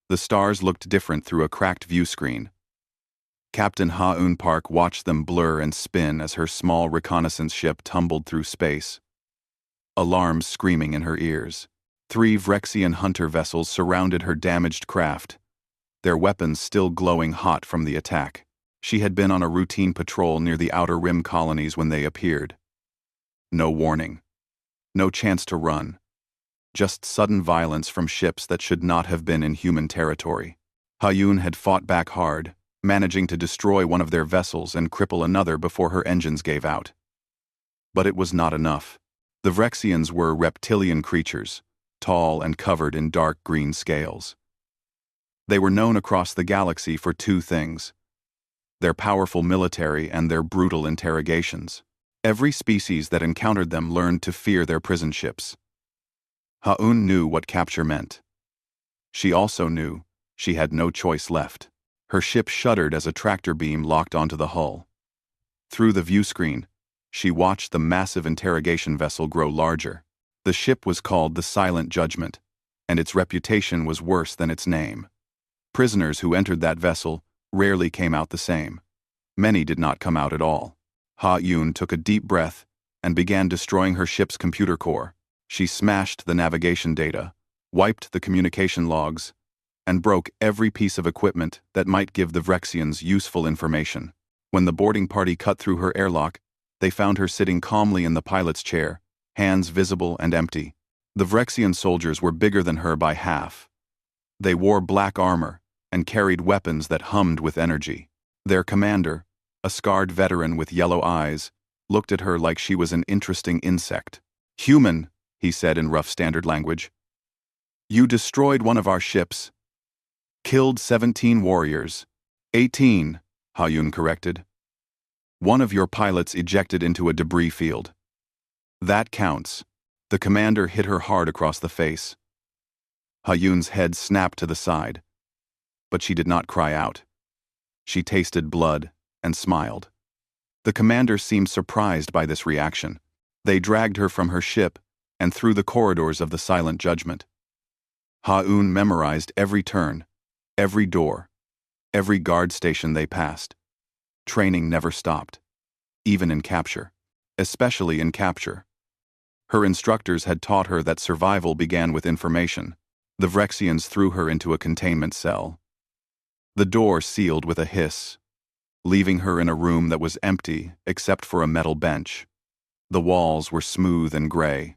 The stars looked different through a cracked view screen. Captain Ha-Un Park watched them blur and spin as her small reconnaissance ship tumbled through space. Alarms screaming in her ears. 3 Vrexian hunter vessels surrounded her damaged craft, their weapons still glowing hot from the attack. She had been on a routine patrol near the Outer Rim colonies when they appeared. No warning. No chance to run. Just sudden violence from ships that should not have been in human territory. Ha-Un had fought back hard, managing to destroy one of their vessels and cripple another before her engines gave out. But it was not enough. The Vrexians were reptilian creatures, tall and covered in dark green scales. They were known across the galaxy for 2 things: their powerful military and their brutal interrogations. Every species that encountered them learned to fear their prison ships. Ha-Un knew what capture meant. She also knew she had no choice left. Her ship shuddered as a tractor beam locked onto the hull. Through the view screen, she watched the massive interrogation vessel grow larger. The ship was called the Silent Judgment, and its reputation was worse than its name. Prisoners who entered that vessel rarely came out the same. Many did not come out at all. Ha-Un took a deep breath and began destroying her ship's computer core. She smashed the navigation data, wiped the communication logs, and broke every piece of equipment that might give the Vrexians useful information. When the boarding party cut through her airlock, they found her sitting calmly in the pilot's chair, hands visible and empty. The Vrexian soldiers were bigger than her by half. They wore black armor and carried weapons that hummed with energy. Their commander, a scarred veteran with yellow eyes, looked at her like she was an interesting insect. "Human," he said in rough standard language. "You destroyed one of our ships. Killed 17 warriors. 18, Ha-Un corrected. One of your pilots ejected into a debris field. That counts." The commander hit her hard across the face. Ha-Un's head snapped to the side, but she did not cry out. She tasted blood and smiled. The commander seemed surprised by this reaction. They dragged her from her ship and through the corridors of the Silent Judgment. Ha-Un memorized every turn, every door, every guard station they passed. Training never stopped, even in capture, especially in capture. Her instructors had taught her that survival began with information. The Vrexians threw her into a containment cell. The door sealed with a hiss, leaving her in a room that was empty except for a metal bench. The walls were smooth and gray.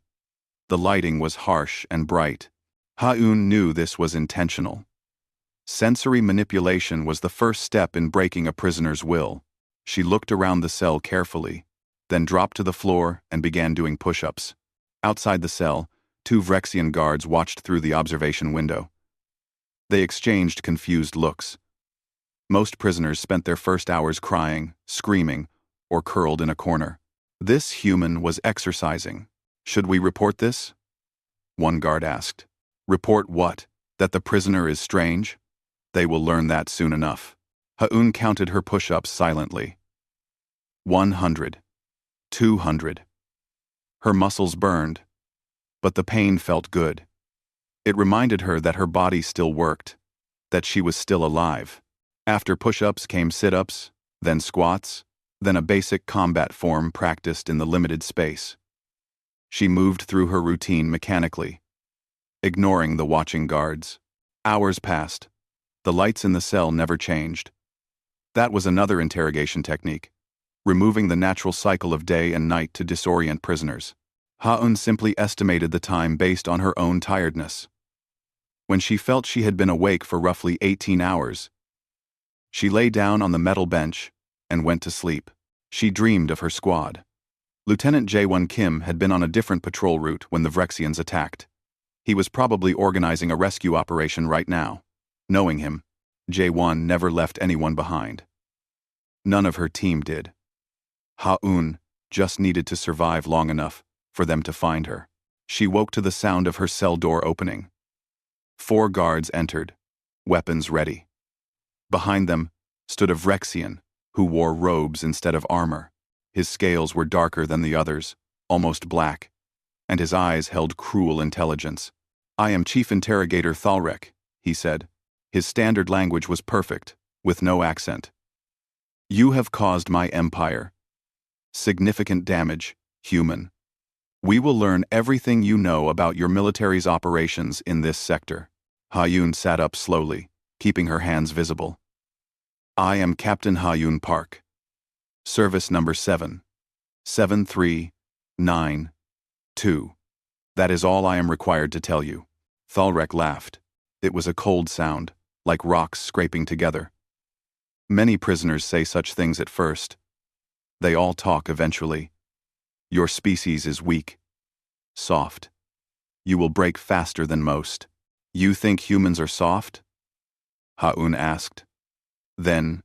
The lighting was harsh and bright. Ha-Un knew this was intentional. Sensory manipulation was the first step in breaking a prisoner's will. She looked around the cell carefully, then dropped to the floor and began doing push-ups. Outside the cell, 2 Vrexian guards watched through the observation window. They exchanged confused looks. Most prisoners spent their first hours crying, screaming, or curled in a corner. This human was exercising. "Should we report this?" one guard asked. "Report what? That the prisoner is strange? They will learn that soon enough." Ha-Un counted her push-ups silently. 100. 200. Her muscles burned, but the pain felt good. It reminded her that her body still worked, that she was still alive. After push-ups came sit-ups, then squats, then a basic combat form practiced in the limited space. She moved through her routine mechanically, ignoring the watching guards. Hours passed. The lights in the cell never changed. That was another interrogation technique, removing the natural cycle of day and night to disorient prisoners. Ha-Un simply estimated the time based on her own tiredness. When she felt she had been awake for roughly 18 hours, she lay down on the metal bench and went to sleep. She dreamed of her squad. Lieutenant Jae-won Kim had been on a different patrol route when the Vrexians attacked. He was probably organizing a rescue operation right now. Knowing him, Jae-won never left anyone behind. None of her team did. Ha-Un just needed to survive long enough for them to find her. She woke to the sound of her cell door opening. 4 guards entered, weapons ready. Behind them stood a Vrexian who wore robes instead of armor. His scales were darker than the others, almost black, and his eyes held cruel intelligence. "I am Chief Interrogator Thalrek," he said. His standard language was perfect, with no accent. You have caused my empire significant damage, human. We will learn everything you know about your military's operations in this sector. Ha-Yun sat up slowly, keeping her hands visible. I am Captain Ha-Yun Park. Service number 73992. That is all I am required to tell you. Thalrek laughed. It was a cold sound, like rocks scraping together. Many prisoners say such things at first. They all talk eventually. Your species is weak, soft. You will break faster than most. You think humans are soft? Ha-Un asked. Then,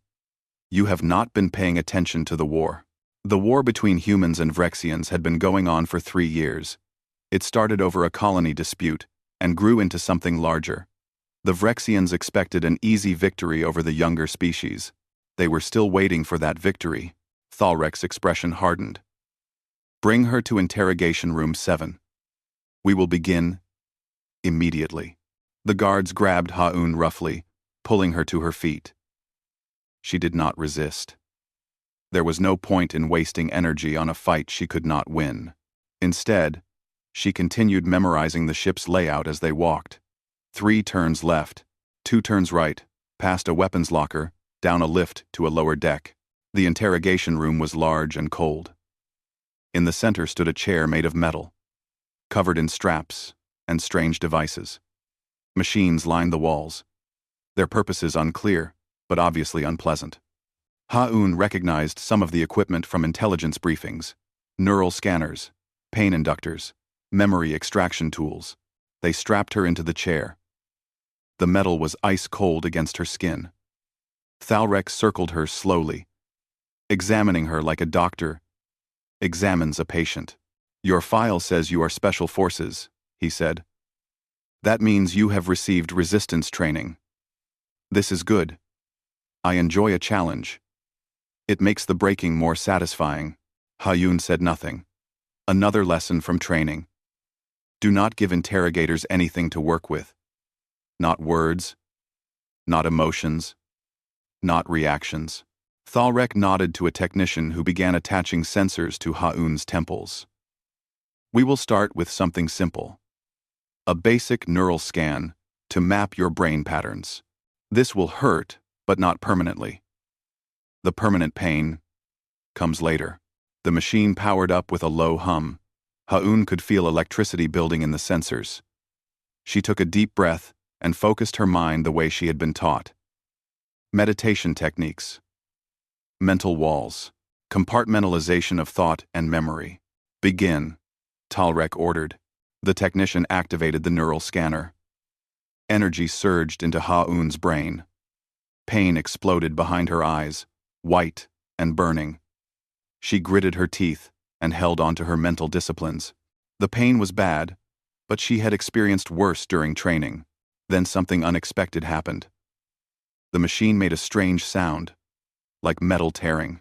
you have not been paying attention to the war. The war between humans and Vrexians had been going on for 3 years. It started over a colony dispute and grew into something larger. The Vrexians expected an easy victory over the younger species. They were still waiting for that victory. Thalrek's expression hardened. Bring her to interrogation room 7. We will begin immediately. The guards grabbed Ha-Un roughly, pulling her to her feet. She did not resist. There was no point in wasting energy on a fight she could not win. Instead, she continued memorizing the ship's layout as they walked. 3 turns left, 2 turns right, past a weapons locker, down a lift to a lower deck. The interrogation room was large and cold. In the center stood a chair made of metal, covered in straps and strange devices. Machines lined the walls, their purposes unclear, but obviously unpleasant. Ha-Un recognized some of the equipment from intelligence briefings: neural scanners, pain inductors, memory extraction tools. They strapped her into the chair. The metal was ice cold against her skin. Thalrek circled her slowly, examining her like a doctor examines a patient. Your file says you are special forces, he said. That means you have received resistance training. This is good. I enjoy a challenge. It makes the breaking more satisfying. Ha-Yun said nothing. Another lesson from training. Do not give interrogators anything to work with. Not words, not emotions, not reactions. Thalrek nodded to a technician who began attaching sensors to Ha-Un's temples. We will start with something simple. A basic neural scan to map your brain patterns. This will hurt, but not permanently. The permanent pain comes later. The machine powered up with a low hum. Ha-Un could feel electricity building in the sensors. She took a deep breath and focused her mind the way she had been taught. Meditation techniques. Mental walls. Compartmentalization of thought and memory. Begin, Thalrek ordered. The technician activated the neural scanner. Energy surged into Ha-Un's brain. Pain exploded behind her eyes, white and burning. She gritted her teeth and held onto her mental disciplines. The pain was bad, but she had experienced worse during training. Then something unexpected happened. The machine made a strange sound, like metal tearing.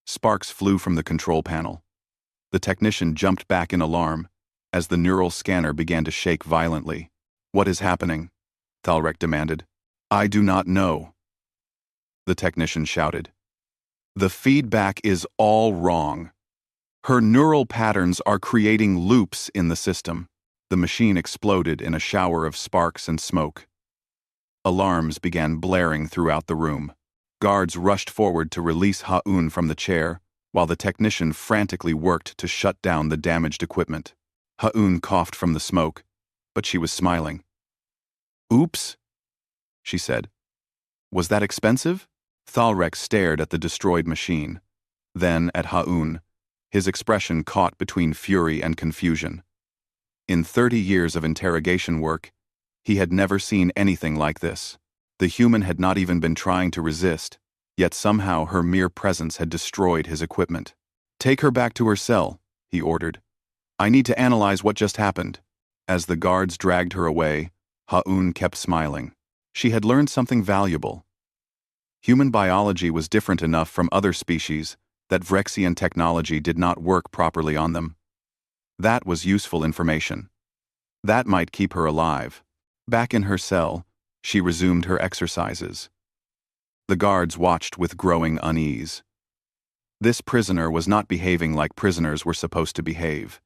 Sparks flew from the control panel. The technician jumped back in alarm as the neural scanner began to shake violently. What is happening? Thalrek demanded. I do not know. The technician shouted. The feedback is all wrong. Her neural patterns are creating loops in the system. The machine exploded in a shower of sparks and smoke. Alarms began blaring throughout the room. Guards rushed forward to release Ha-Un from the chair, while the technician frantically worked to shut down the damaged equipment. Ha-Un coughed from the smoke, but she was smiling. Oops, she said. Was that expensive? Thalrek stared at the destroyed machine, then at Ha-Un, his expression caught between fury and confusion. In 30 years of interrogation work, he had never seen anything like this. The human had not even been trying to resist, yet somehow her mere presence had destroyed his equipment. Take her back to her cell, he ordered. I need to analyze what just happened. As the guards dragged her away, Ha-Un kept smiling. She had learned something valuable. Human biology was different enough from other species that Vrexian technology did not work properly on them. That was useful information. That might keep her alive. Back in her cell, She resumed her exercises. The guards watched with growing unease. This prisoner was not behaving like prisoners were supposed to behave.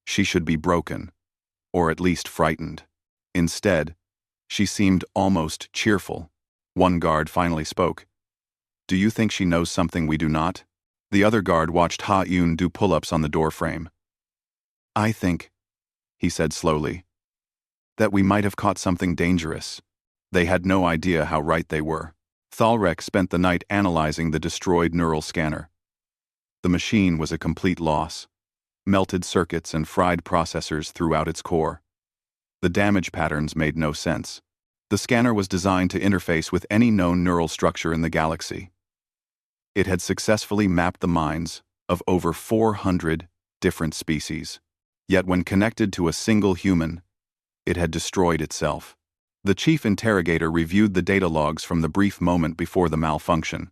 She should be broken, or at least frightened. Instead, she seemed almost cheerful. One guard finally spoke. "Do you think she knows something we do not?" The other guard watched Ha-Eun do pull-ups on the doorframe. "I think," he said slowly, "that we might have caught something dangerous." They had no idea how right they were. Thalrek spent the night analyzing the destroyed neural scanner. The machine was a complete loss. Melted circuits and fried processors throughout its core. The damage patterns made no sense. The scanner was designed to interface with any known neural structure in the galaxy. It had successfully mapped the minds of over 400 different species. Yet when connected to a single human, it had destroyed itself. The chief interrogator reviewed the data logs from the brief moment before the malfunction.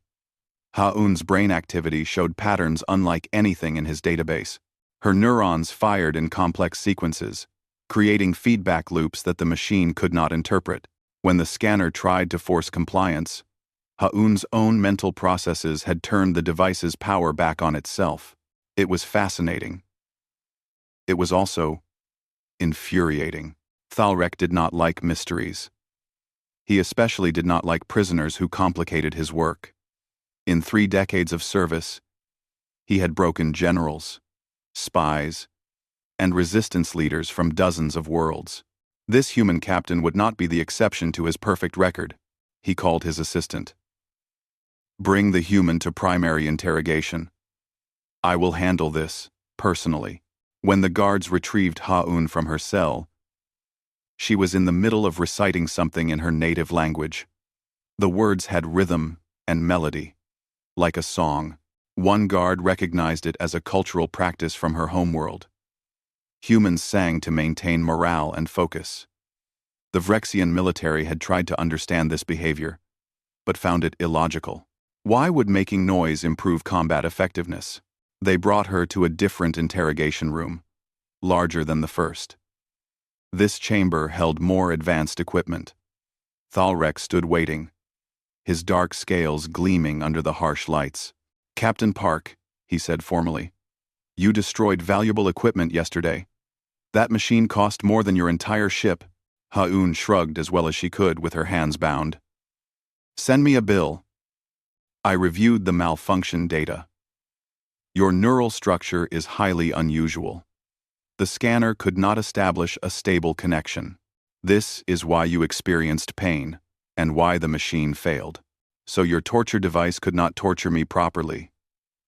Ha-Eun's brain activity showed patterns unlike anything in his database. Her neurons fired in complex sequences, creating feedback loops that the machine could not interpret. When the scanner tried to force compliance, Ha-Eun's own mental processes had turned the device's power back on itself. It was fascinating. It was also infuriating. Thalrek did not like mysteries. He especially did not like prisoners who complicated his work. In 3 decades of service, he had broken generals, spies, and resistance leaders from dozens of worlds. This human captain would not be the exception to his perfect record. He called his assistant. "Bring the human to primary interrogation. I will handle this, personally." When the guards retrieved Ha-Eun from her cell, she was in the middle of reciting something in her native language. The words had rhythm and melody, like a song. One guard recognized it as a cultural practice from her homeworld. Humans sang to maintain morale and focus. The Vrexian military had tried to understand this behavior, but found it illogical. Why would making noise improve combat effectiveness? They brought her to a different interrogation room, larger than the first. This chamber held more advanced equipment. Thalrek stood waiting, his dark scales gleaming under the harsh lights. "Captain Park," he said formally, "you destroyed valuable equipment yesterday. That machine cost more than your entire ship." Ha-Eun shrugged as well as she could with her hands bound. "Send me a bill." I reviewed the malfunction data. Your neural structure is highly unusual. The scanner could not establish a stable connection. This is why you experienced pain, and why the machine failed. So your torture device could not torture me properly.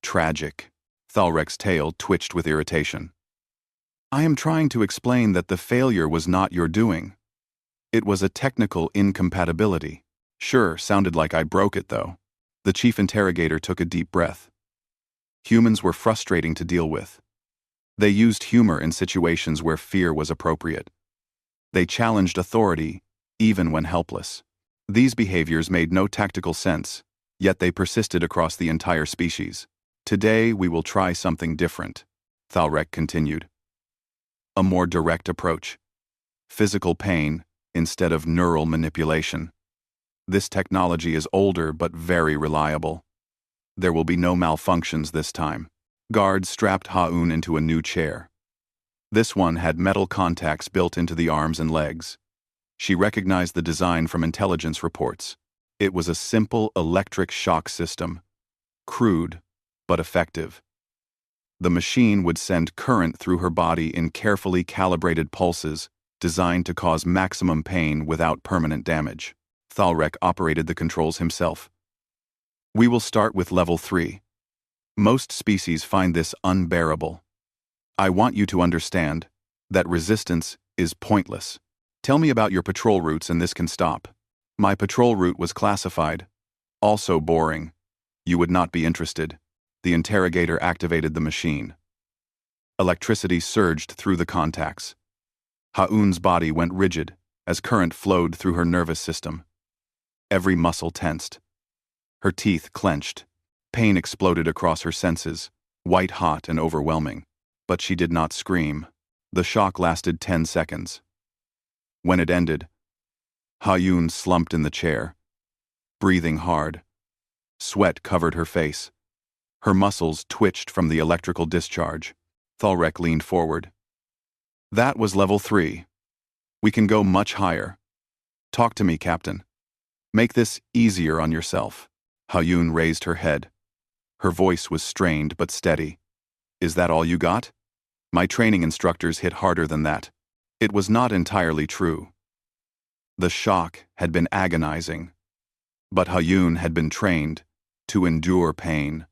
Tragic. Thalrek's tail twitched with irritation. I am trying to explain that the failure was not your doing. It was a technical incompatibility. Sure, sounded like I broke it though. The chief interrogator took a deep breath. Humans were frustrating to deal with. They used humor in situations where fear was appropriate. They challenged authority, even when helpless. These behaviors made no tactical sense, yet they persisted across the entire species. Today we will try something different, Thalrek continued. A more direct approach. Physical pain instead of neural manipulation. This technology is older but very reliable. There will be no malfunctions this time. Guards strapped Ha-Eun into a new chair. This one had metal contacts built into the arms and legs. She recognized the design from intelligence reports. It was a simple electric shock system. Crude, but effective. The machine would send current through her body in carefully calibrated pulses designed to cause maximum pain without permanent damage. Thalrek operated the controls himself. We will start with level 3. Most species find this unbearable. I want you to understand that resistance is pointless. Tell me about your patrol routes and this can stop. My patrol route was classified. Also boring. You would not be interested. The interrogator activated the machine. Electricity surged through the contacts. Ha-Eun's body went rigid as current flowed through her nervous system. Every muscle tensed. Her teeth clenched. Pain exploded across her senses, white-hot and overwhelming. But she did not scream. The shock lasted 10 seconds. When it ended, Ha-Yun slumped in the chair, breathing hard. Sweat covered her face. Her muscles twitched from the electrical discharge. Thalrek leaned forward. That was level 3. We can go much higher. Talk to me, Captain. Make this easier on yourself. Ha-Yun raised her head. Her voice was strained but steady. Is that all you got? My training instructors hit harder than that. It was not entirely true. The shock had been agonizing. But Ha-Yun had been trained to endure pain,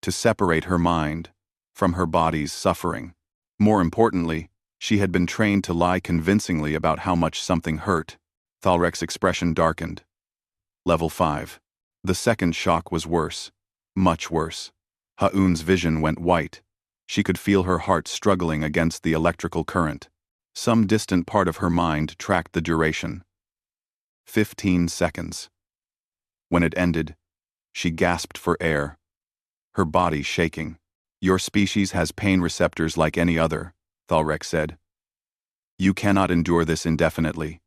to separate her mind from her body's suffering. More importantly, she had been trained to lie convincingly about how much something hurt. Thalrek's expression darkened. Level 5. The second shock was worse. Much worse. Ha-Yun's vision went white. She could feel her heart struggling against the electrical current. Some distant part of her mind tracked the duration. 15 seconds. When it ended, she gasped for air, her body shaking. Your species has pain receptors like any other, Thalrek said. You cannot endure this indefinitely.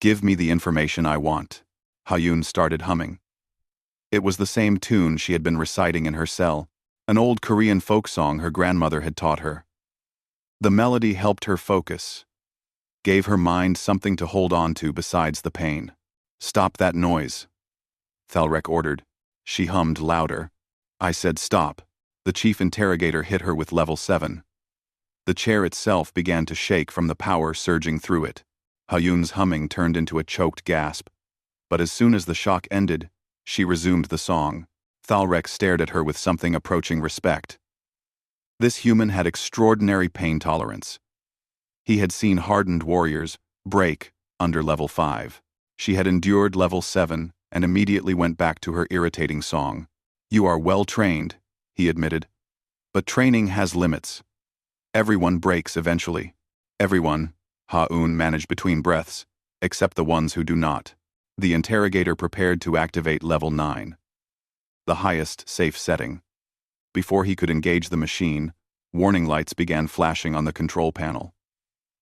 Give me the information I want. Ha-Yun started humming. It was the same tune she had been reciting in her cell, an old Korean folk song her grandmother had taught her. The melody helped her focus, gave her mind something to hold on to besides the pain. Stop that noise, Thalrek ordered. She hummed louder. I said stop. The chief interrogator hit her with level 7. The chair itself began to shake from the power surging through it. Ha-Yun's humming turned into a choked gasp. But as soon as the shock ended, she resumed the song. Thalrek stared at her with something approaching respect. This human had extraordinary pain tolerance. He had seen hardened warriors break under level 5. She had endured level 7 and immediately went back to her irritating song. You are well trained, he admitted. But training has limits. Everyone breaks eventually. Everyone, Ha-Yun managed between breaths, except the ones who do not. The interrogator prepared to activate level 9. The highest safe setting. Before he could engage the machine, warning lights began flashing on the control panel.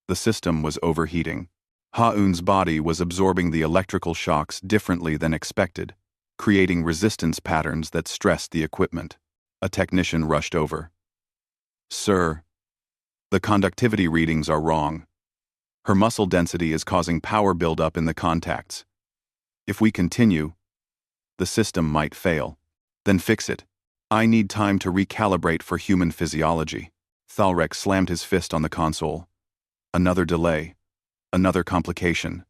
The system was overheating. Ha-Yun's body was absorbing the electrical shocks differently than expected, creating resistance patterns that stressed the equipment. A technician rushed over. Sir, the conductivity readings are wrong. Her muscle density is causing power buildup in the contacts. If we continue, the system might fail. Then fix it. I need time to recalibrate for human physiology. Thalrek slammed his fist on the console. Another delay. Another complication.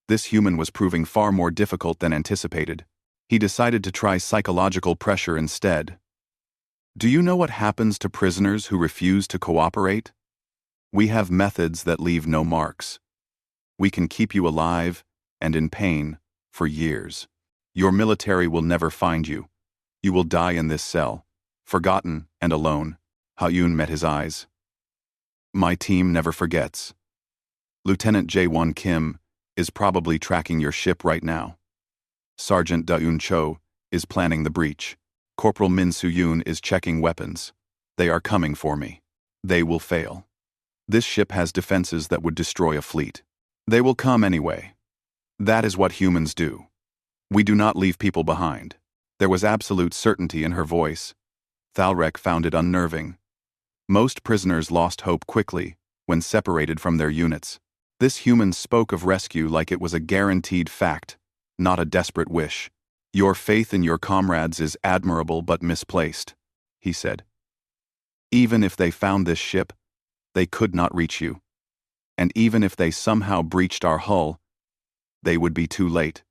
This human was proving far more difficult than anticipated. He decided to try psychological pressure instead. Do you know what happens to prisoners who refuse to cooperate? We have methods that leave no marks. We can keep you alive and in pain for years. Your military will never find you. You will die in this cell, forgotten and alone. Ha-Yun met his eyes. My team never forgets. Lieutenant Jae-won Kim is probably tracking your ship right now. Sergeant Da-eun Cho is planning the breach. Corporal Min Soo-yoon is checking weapons. They are coming for me. They will fail. This ship has defenses that would destroy a fleet. They will come anyway. That is what humans do. We do not leave people behind. There was absolute certainty in her voice. Thalrek found it unnerving. Most prisoners lost hope quickly when separated from their units. This human spoke of rescue like it was a guaranteed fact, not a desperate wish. Your faith in your comrades is admirable but misplaced, he said. Even if they found this ship, they could not reach you. And even if they somehow breached our hull, they would be too late.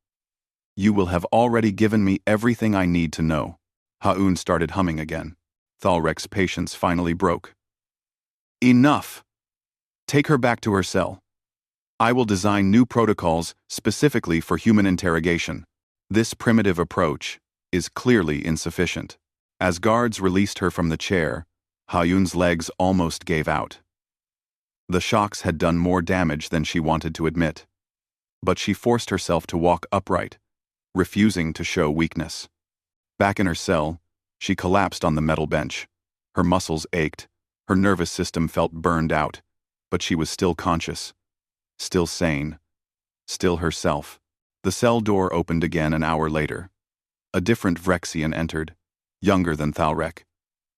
You will have already given me everything I need to know. Ha-Yun started humming again. Thalrek's patience finally broke. Enough! Take her back to her cell. I will design new protocols specifically for human interrogation. This primitive approach is clearly insufficient. As guards released her from the chair, Ha-Yun's legs almost gave out. The shocks had done more damage than she wanted to admit. But she forced herself to walk upright, refusing to show weakness. Back in her cell, she collapsed on the metal bench. Her muscles ached, her nervous system felt burned out, but she was still conscious, still sane, still herself. The cell door opened again an hour later. A different Vrexian entered, younger than Thalrek,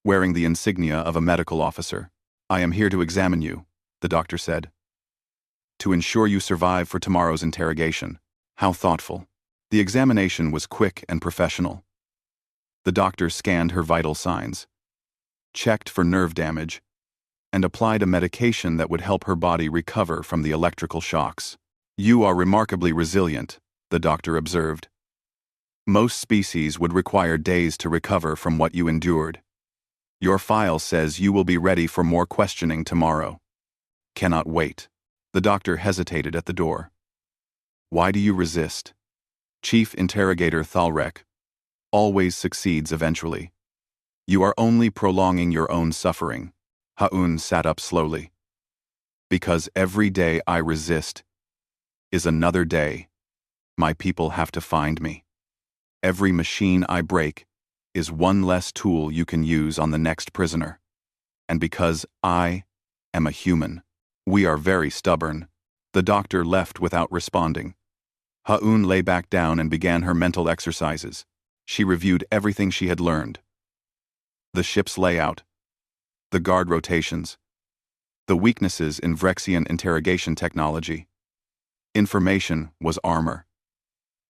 wearing the insignia of a medical officer. "I am here to examine you," the doctor said. "To ensure you survive for tomorrow's interrogation." How thoughtful. The examination was quick and professional. The doctor scanned her vital signs, checked for nerve damage, and applied a medication that would help her body recover from the electrical shocks. "You are remarkably resilient," the doctor observed. "Most species would require days to recover from what you endured. Your file says you will be ready for more questioning tomorrow." "Cannot wait." The doctor hesitated at the door. "Why do you resist?" Chief Interrogator Thalrek always succeeds eventually. "You are only prolonging your own suffering." Ha'un sat up slowly. "Because every day I resist is another day my people have to find me. Every machine I break is one less tool you can use on the next prisoner. And because I am a human, we are very stubborn." The doctor left without responding. Ha'un lay back down and began her mental exercises. She reviewed everything she had learned. The ship's layout, the guard rotations, the weaknesses in Vrexian interrogation technology. Information was armor.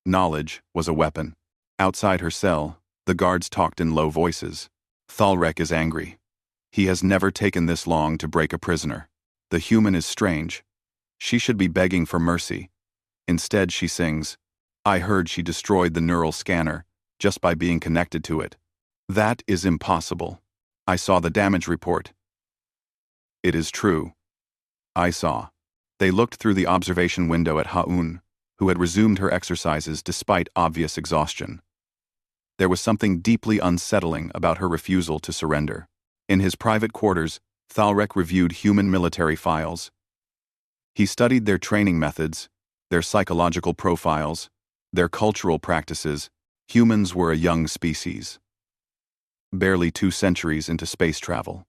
Knowledge was a weapon. Outside her cell, the guards talked in low voices. "Thalrek is angry. He has never taken this long to break a prisoner. The human is strange. She should be begging for mercy. Instead she sings, 'I heard she destroyed the neural scanner just by being connected to it.' That is impossible. I saw the damage report." "It is true. I saw." They looked through the observation window at Ha'un, who had resumed her exercises despite obvious exhaustion. There was something deeply unsettling about her refusal to surrender. In his private quarters, Thalrek reviewed human military files. He studied their training methods, their psychological profiles, their cultural practices. Humans were a young species, barely 2 centuries into space travel.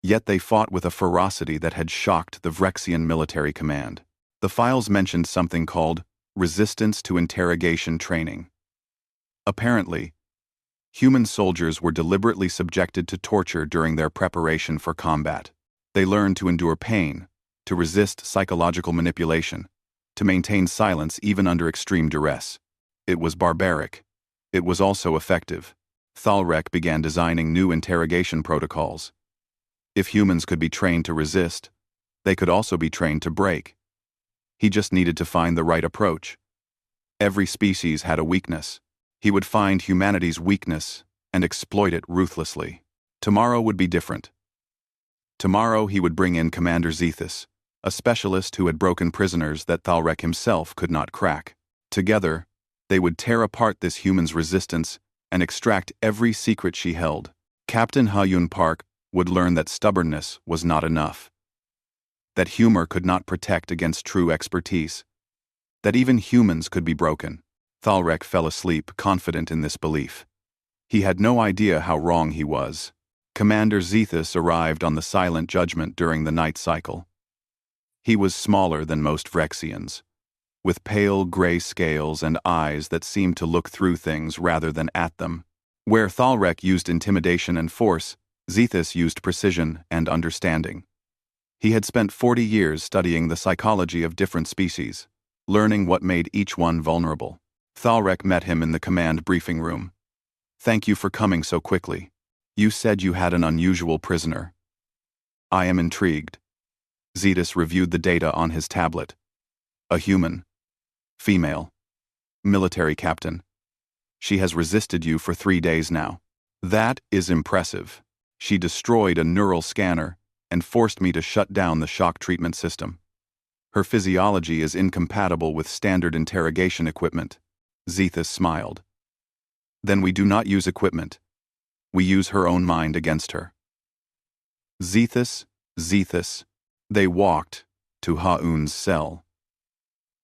Yet they fought with a ferocity that had shocked the Vrexian military command. The files mentioned something called resistance to interrogation training. Apparently, human soldiers were deliberately subjected to torture during their preparation for combat. They learned to endure pain, to resist psychological manipulation, to maintain silence even under extreme duress. It was barbaric. It was also effective. Thalrek began designing new interrogation protocols. If humans could be trained to resist, they could also be trained to break. He just needed to find the right approach. Every species had a weakness. He would find humanity's weakness and exploit it ruthlessly. Tomorrow would be different. Tomorrow he would bring in Commander Zethus, a specialist who had broken prisoners that Thalrek himself could not crack. Together, they would tear apart this human's resistance and extract every secret she held. Captain Ha-Yun Park would learn that stubbornness was not enough, that humor could not protect against true expertise, that even humans could be broken. Thalrek fell asleep, confident in this belief. He had no idea how wrong he was. Commander Zethus arrived on the Silent Judgment during the night cycle. He was smaller than most Vrexians, with pale gray scales and eyes that seemed to look through things rather than at them. Where Thalrek used intimidation and force, Zethus used precision and understanding. He had spent 40 years studying the psychology of different species, learning what made each one vulnerable. Thalrek met him in the command briefing room. "Thank you for coming so quickly. You said you had an unusual prisoner." "I am intrigued." Zethus reviewed the data on his tablet. "A human. Female. Military captain. She has resisted you for 3 days now." "That is impressive. She destroyed a neural scanner and forced me to shut down the shock treatment system. Her physiology is incompatible with standard interrogation equipment." Zethus smiled. "Then we do not use equipment. We use her own mind against her." Zethus. They walked to Ha'un's cell.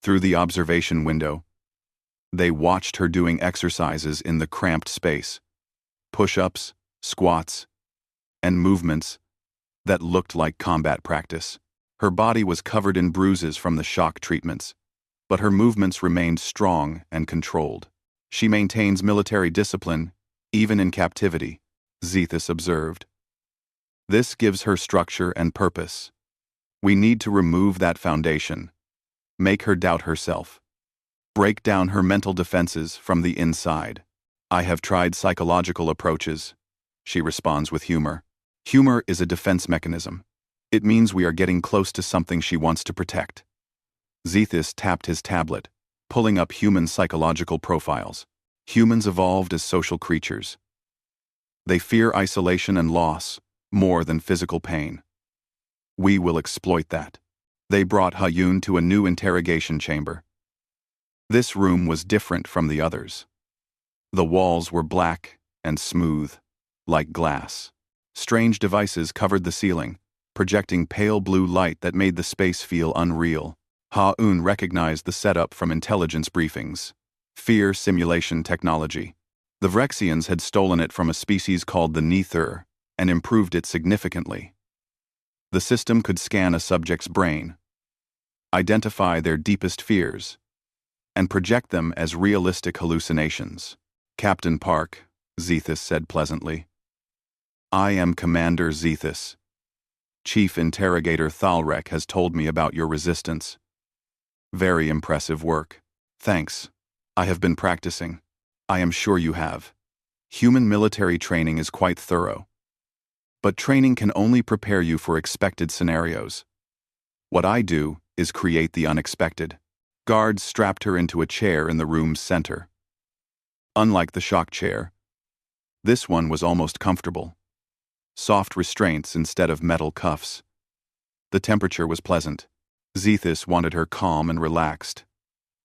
Through the observation window, they watched her doing exercises in the cramped space, push-ups, squats, and movements that looked like combat practice. Her body was covered in bruises from the shock treatments, but her movements remained strong and controlled. She maintains military discipline, even in captivity, Zethus observed. This gives her structure and purpose. We need to remove that foundation. Make her doubt herself. Break down her mental defenses from the inside. I have tried psychological approaches, she responds with humor. Humor is a defense mechanism. It means we are getting close to something she wants to protect. Zethus tapped his tablet, pulling up human psychological profiles. Humans evolved as social creatures. They fear isolation and loss more than physical pain. We will exploit that. They brought Hayun to a new interrogation chamber. This room was different from the others. The walls were black and smooth, like glass. Strange devices covered the ceiling, projecting pale blue light that made the space feel unreal. Ha-Un recognized the setup from intelligence briefings. Fear simulation technology. The Vrexians had stolen it from a species called the Neither and improved it significantly. The system could scan a subject's brain, identify their deepest fears, and project them as realistic hallucinations. Captain Park, Zethus said pleasantly. I am Commander Zethus. Chief Interrogator Thalrek has told me about your resistance. Very impressive work. Thanks. I have been practicing. I am sure you have. Human military training is quite thorough. But training can only prepare you for expected scenarios. What I do is create the unexpected. Guards strapped her into a chair in the room's center. Unlike the shock chair, this one was almost comfortable. Soft restraints instead of metal cuffs. The temperature was pleasant. Zethus wanted her calm and relaxed.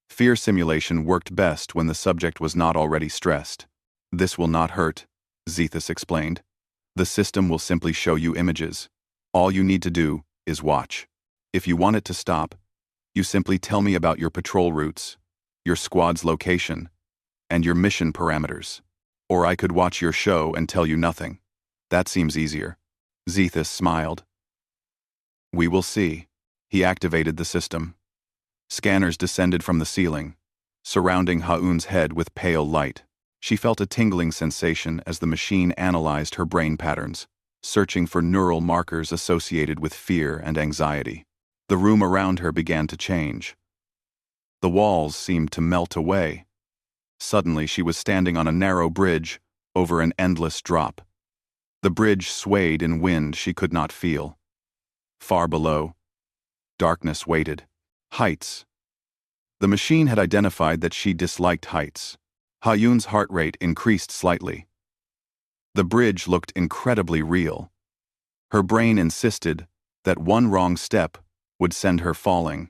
Fear simulation worked best when the subject was not already stressed. This will not hurt, Zethus explained. The system will simply show you images. All you need to do is watch. If you want it to stop, you simply tell me about your patrol routes, your squad's location, and your mission parameters. Or I could watch your show and tell you nothing. That seems easier. Zethus smiled. We will see. He activated the system. Scanners descended from the ceiling, surrounding Ha-Un's head with pale light. She felt a tingling sensation as the machine analyzed her brain patterns, searching for neural markers associated with fear and anxiety. The room around her began to change. The walls seemed to melt away. Suddenly, she was standing on a narrow bridge over an endless drop. The bridge swayed in wind she could not feel. Far below, darkness waited. Heights. The machine had identified that she disliked heights. Ha-Un's heart rate increased slightly. The bridge looked incredibly real. Her brain insisted that one wrong step would send her falling.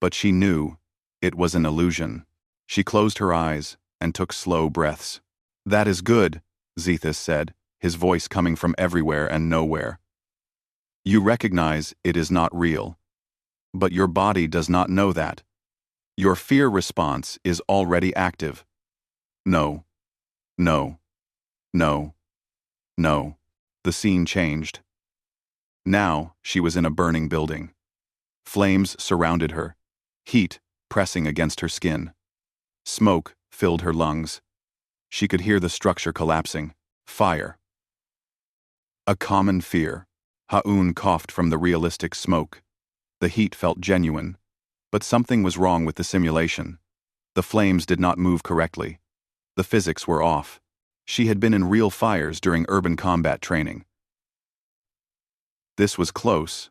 But she knew it was an illusion. She closed her eyes and took slow breaths. That is good, Zethus said, his voice coming from everywhere and nowhere. You recognize it is not real. But your body does not know that. Your fear response is already active. No. No. No. No. The scene changed. Now she was in a burning building. Flames surrounded her, heat pressing against her skin. Smoke filled her lungs. She could hear the structure collapsing. Fire. A common fear. Ha-Un coughed from the realistic smoke. The heat felt genuine, but something was wrong with the simulation. The flames did not move correctly. The physics were off. She had been in real fires during urban combat training. This was close,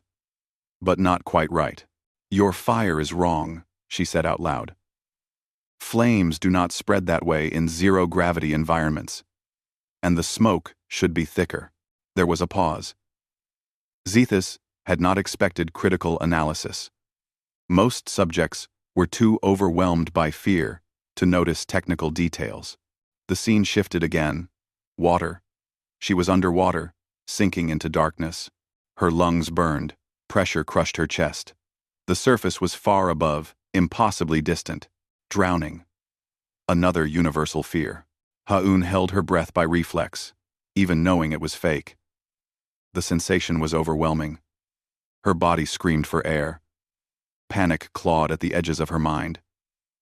but not quite right. Your fire is wrong, she said out loud. Flames do not spread that way in zero-gravity environments. And the smoke should be thicker. There was a pause. Zethus had not expected critical analysis. Most subjects were too overwhelmed by fear to notice technical details. The scene shifted again. Water. She was underwater, sinking into darkness. Her lungs burned. Pressure crushed her chest. The surface was far above, impossibly distant. Drowning. Another universal fear. Ha-Un held her breath by reflex, even knowing it was fake. The sensation was overwhelming. Her body screamed for air. Panic clawed at the edges of her mind.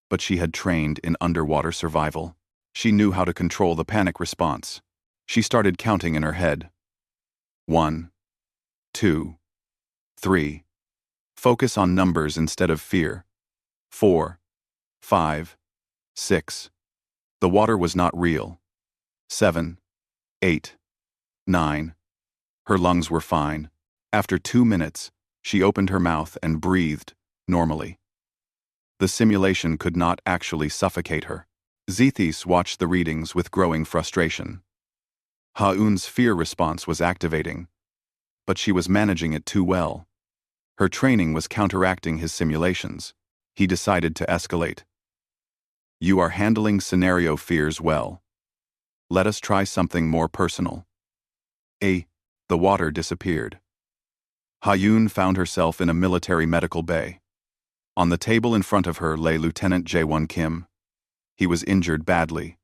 But she had trained in underwater survival. She knew how to control the panic response. She started counting in her head. 1, 2, 3. Focus on numbers instead of fear. 4, 5, 6. The water was not real. 7, 8, 9. Her lungs were fine. After 2 minutes, she opened her mouth and breathed normally. The simulation could not actually suffocate her. Zethys watched the readings with growing frustration. Ha-Un's fear response was activating, but she was managing it too well. Her training was counteracting his simulations. He decided to escalate. You are handling scenario fears well. Let us try something more personal. The water disappeared. Ha-Un found herself in a military medical bay. On the table in front of her lay Lieutenant Jae-won Kim. He was injured badly,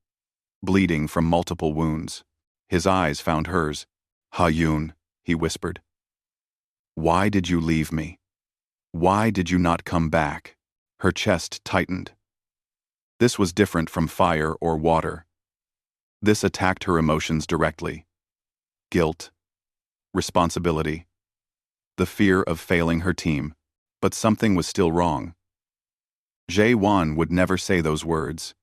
bleeding from multiple wounds. His eyes found hers. Ha-Un, he whispered. Why did you leave me? Why did you not come back? Her chest tightened. This was different from fire or water. This attacked her emotions directly. Guilt, responsibility, the fear of failing her team, but something was still wrong. Jae-won would never say those words.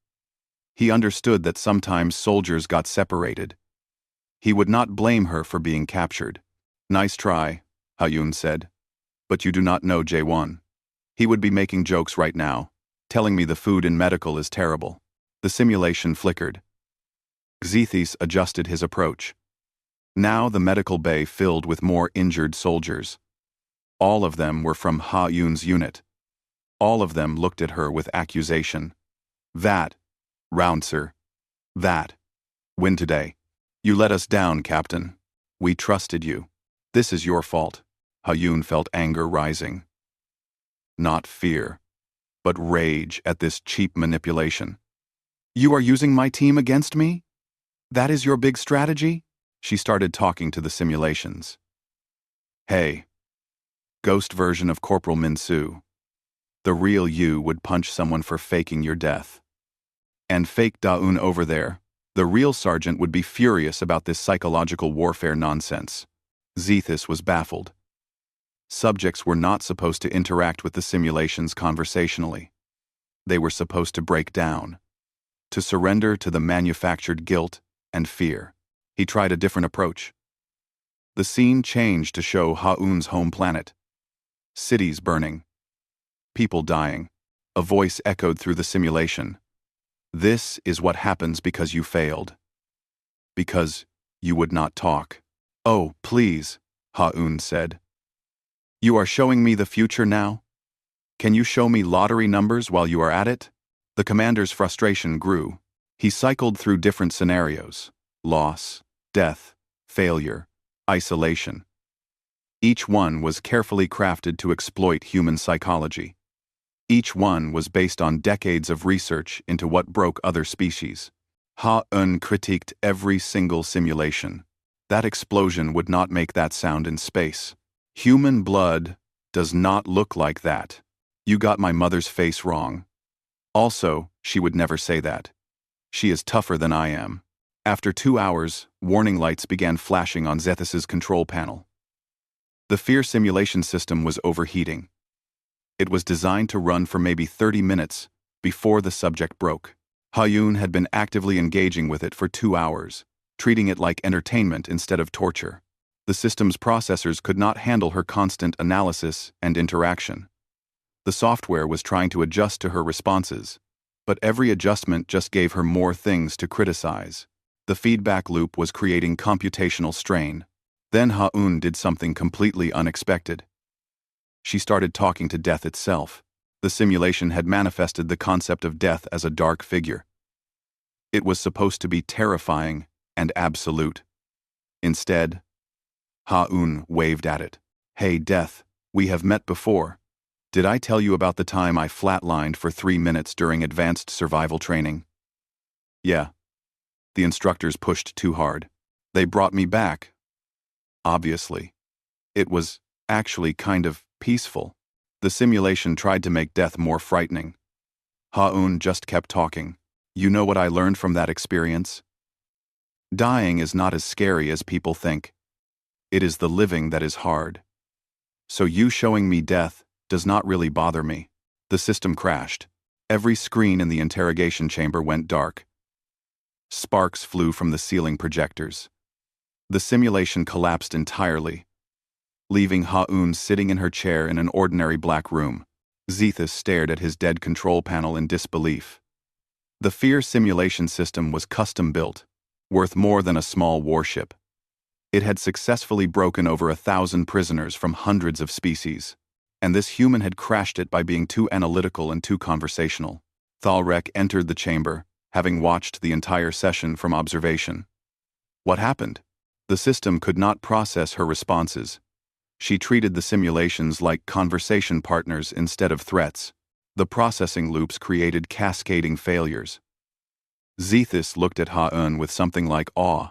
He understood that sometimes soldiers got separated. He would not blame her for being captured. Nice try, Ha-Un said. But you do not know Jae-won. He would be making jokes right now, telling me the food in medical is terrible. The simulation flickered. Zethys adjusted his approach. Now the medical bay filled with more injured soldiers. All of them were from Ha-Un's unit. All of them looked at her with accusation. That, Rouncer. That. Win today. You let us down, Captain. We trusted you. This is your fault. Ha-Un felt anger rising. Not fear, but rage at this cheap manipulation. You are using my team against me? That is your big strategy? She started talking to the simulations. Hey. Ghost version of Corporal Min-soo. The real you would punch someone for faking your death. And fake Da-un over there, the real sergeant would be furious about this psychological warfare nonsense. Zethys was baffled. Subjects were not supposed to interact with the simulations conversationally. They were supposed to break down, to surrender to the manufactured guilt and fear. He tried a different approach. The scene changed to show Ha-Un's home planet. Cities burning. People dying. A voice echoed through the simulation. This is what happens because you failed. Because you would not talk. Oh, please, Ha-Un said. You are showing me the future now? Can you show me lottery numbers while you are at it? The commander's frustration grew. He cycled through different scenarios. Loss, death, failure, isolation. Each one was carefully crafted to exploit human psychology. Each one was based on decades of research into what broke other species. Ha-Un critiqued every single simulation. That explosion would not make that sound in space. Human blood does not look like that. You got my mother's face wrong. Also, she would never say that. She is tougher than I am. After 2 hours, warning lights began flashing on Zethys's control panel. The fear simulation system was overheating. It was designed to run for maybe 30 minutes before the subject broke. Ha-Un had been actively engaging with it for 2 hours, treating it like entertainment instead of torture. The system's processors could not handle her constant analysis and interaction. The software was trying to adjust to her responses, but every adjustment just gave her more things to criticize. The feedback loop was creating computational strain. Then Ha-Un did something completely unexpected. She started talking to death itself. The simulation had manifested the concept of death as a dark figure. It was supposed to be terrifying and absolute. Instead, Ha-Un waved at it. Hey, Death, we have met before. Did I tell you about the time I flatlined for 3 minutes during advanced survival training? Yeah. The instructors pushed too hard. They brought me back. Obviously. It was actually kind of peaceful. The simulation tried to make death more frightening. Ha-Un just kept talking. You know what I learned from that experience? Dying is not as scary as people think. It is the living that is hard. So you showing me death does not really bother me. The system crashed. Every screen in the interrogation chamber went dark. Sparks flew from the ceiling projectors. The simulation collapsed entirely, leaving Ha-Un sitting in her chair in an ordinary black room. Zethus stared at his dead control panel in disbelief. The Fear simulation system was custom-built, worth more than a small warship. It had successfully broken over 1,000 prisoners from hundreds of species, and this human had crashed it by being too analytical and too conversational. Thalrek entered the chamber, having watched the entire session from observation. What happened? The system could not process her responses. She treated the simulations like conversation partners instead of threats. The processing loops created cascading failures. Zethus looked at Ha-Un with something like awe.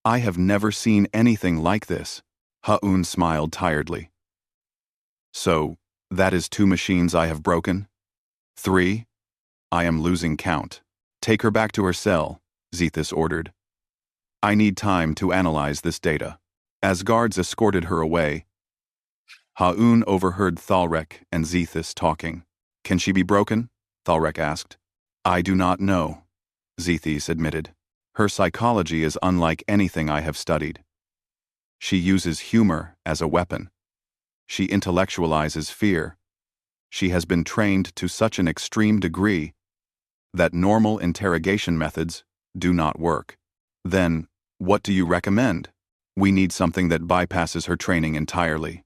I have never seen anything like this. Ha-Un smiled tiredly. So, that is 2 machines I have broken? 3? I am losing count. Take her back to her cell, Zethus ordered. I need time to analyze this data. As guards escorted her away, Ha-Un overheard Thalrek and Zethus talking. Can she be broken? Thalrek asked. I do not know, Zethus admitted. Her psychology is unlike anything I have studied. She uses humor as a weapon. She intellectualizes fear. She has been trained to such an extreme degree that normal interrogation methods do not work. Then, what do you recommend? We need something that bypasses her training entirely.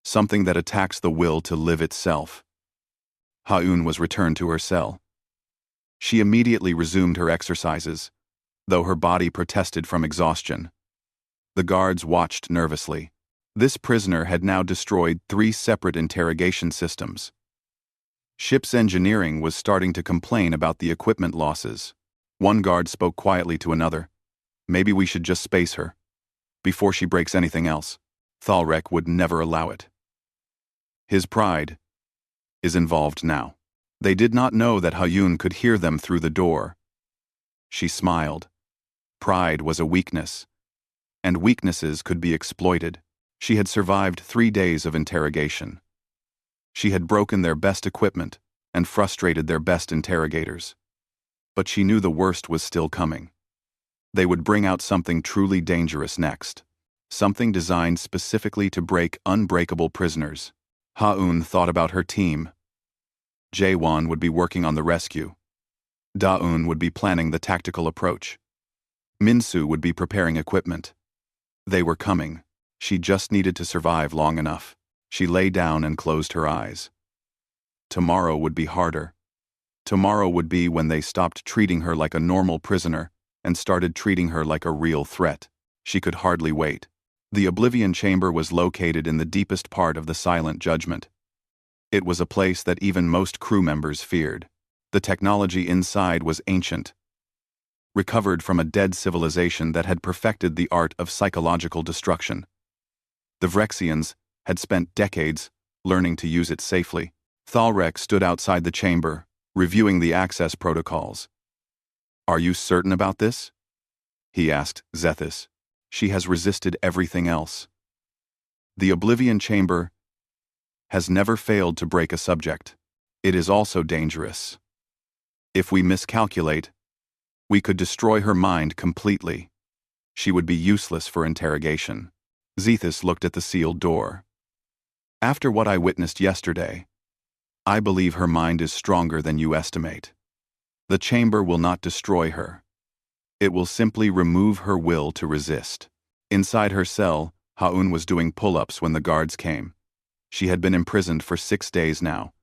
Something that attacks the will to live itself. Ha-Un was returned to her cell. She immediately resumed her exercises, though her body protested from exhaustion. The guards watched nervously. This prisoner had now destroyed 3 separate interrogation systems. Ship's engineering was starting to complain about the equipment losses. One guard spoke quietly to another. Maybe we should just space her, before she breaks anything else. Thalrek would never allow it. His pride is involved now. They did not know that Ha-Un could hear them through the door. She smiled. Pride was a weakness, and weaknesses could be exploited. She had survived 3 days of interrogation. She had broken their best equipment and frustrated their best interrogators. But she knew the worst was still coming. They would bring out something truly dangerous next. Something designed specifically to break unbreakable prisoners. Ha-Un thought about her team. Jaewon would be working on the rescue. Da-Un would be planning the tactical approach. Minsu would be preparing equipment. They were coming. She just needed to survive long enough. She lay down and closed her eyes. Tomorrow would be harder. Tomorrow would be when they stopped treating her like a normal prisoner and started treating her like a real threat. She could hardly wait. The Oblivion Chamber was located in the deepest part of the Silent Judgment. It was a place that even most crew members feared. The technology inside was ancient, recovered from a dead civilization that had perfected the art of psychological destruction. The Vrexians had spent decades learning to use it safely. Thalrek stood outside the chamber, reviewing the access protocols. Are you certain about this? He asked Zethus. She has resisted everything else. The Oblivion Chamber has never failed to break a subject. It is also dangerous. If we miscalculate, we could destroy her mind completely. She would be useless for interrogation. Zethus looked at the sealed door. After what I witnessed yesterday, I believe her mind is stronger than you estimate. The chamber will not destroy her. It will simply remove her will to resist. Inside her cell, Ha-Un was doing pull-ups when the guards came. She had been imprisoned for 6 days now.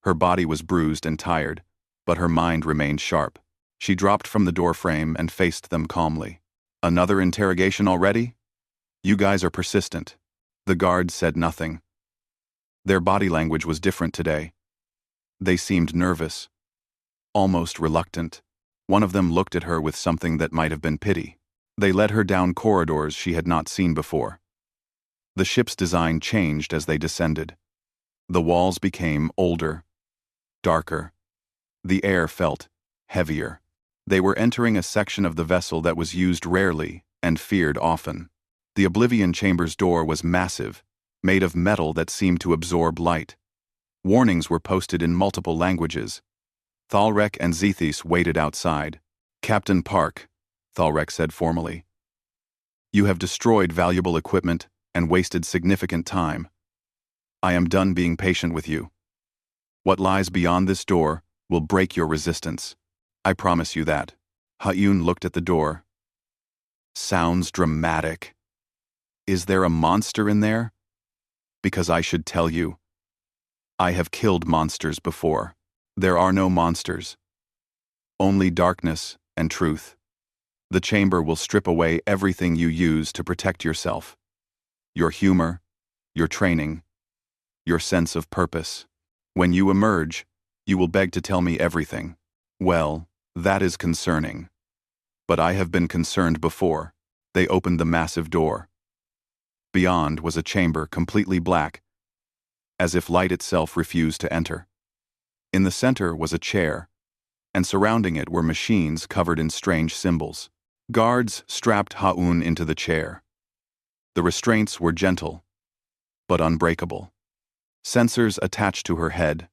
Her body was bruised and tired, but her mind remained sharp. She dropped from the doorframe and faced them calmly. Another interrogation already? You guys are persistent. The guards said nothing. Their body language was different today. They seemed nervous, almost reluctant. One of them looked at her with something that might have been pity. They led her down corridors she had not seen before. The ship's design changed as they descended. The walls became older, darker. The air felt heavier. They were entering a section of the vessel that was used rarely and feared often. The Oblivion Chamber's door was massive, made of metal that seemed to absorb light. Warnings were posted in multiple languages. Thalrek and Zethys waited outside. "Captain Park," Thalrek said formally, "you have destroyed valuable equipment and wasted significant time. I am done being patient with you. What lies beyond this door will break your resistance. I promise you that." Hayun looked at the door. "Sounds dramatic. Is there a monster in there? Because I should tell you. I have killed monsters before. There are no monsters. Only darkness and truth. The chamber will strip away everything you use to protect yourself. Your humor, your training, your sense of purpose. When you emerge, you will beg to tell me everything. Well, that is concerning. But I have been concerned before." They opened the massive door. Beyond was a chamber completely black, as if light itself refused to enter. In the center was a chair, and surrounding it were machines covered in strange symbols. Guards strapped Ha'un into the chair. The restraints were gentle, but unbreakable. Sensors attached to her head,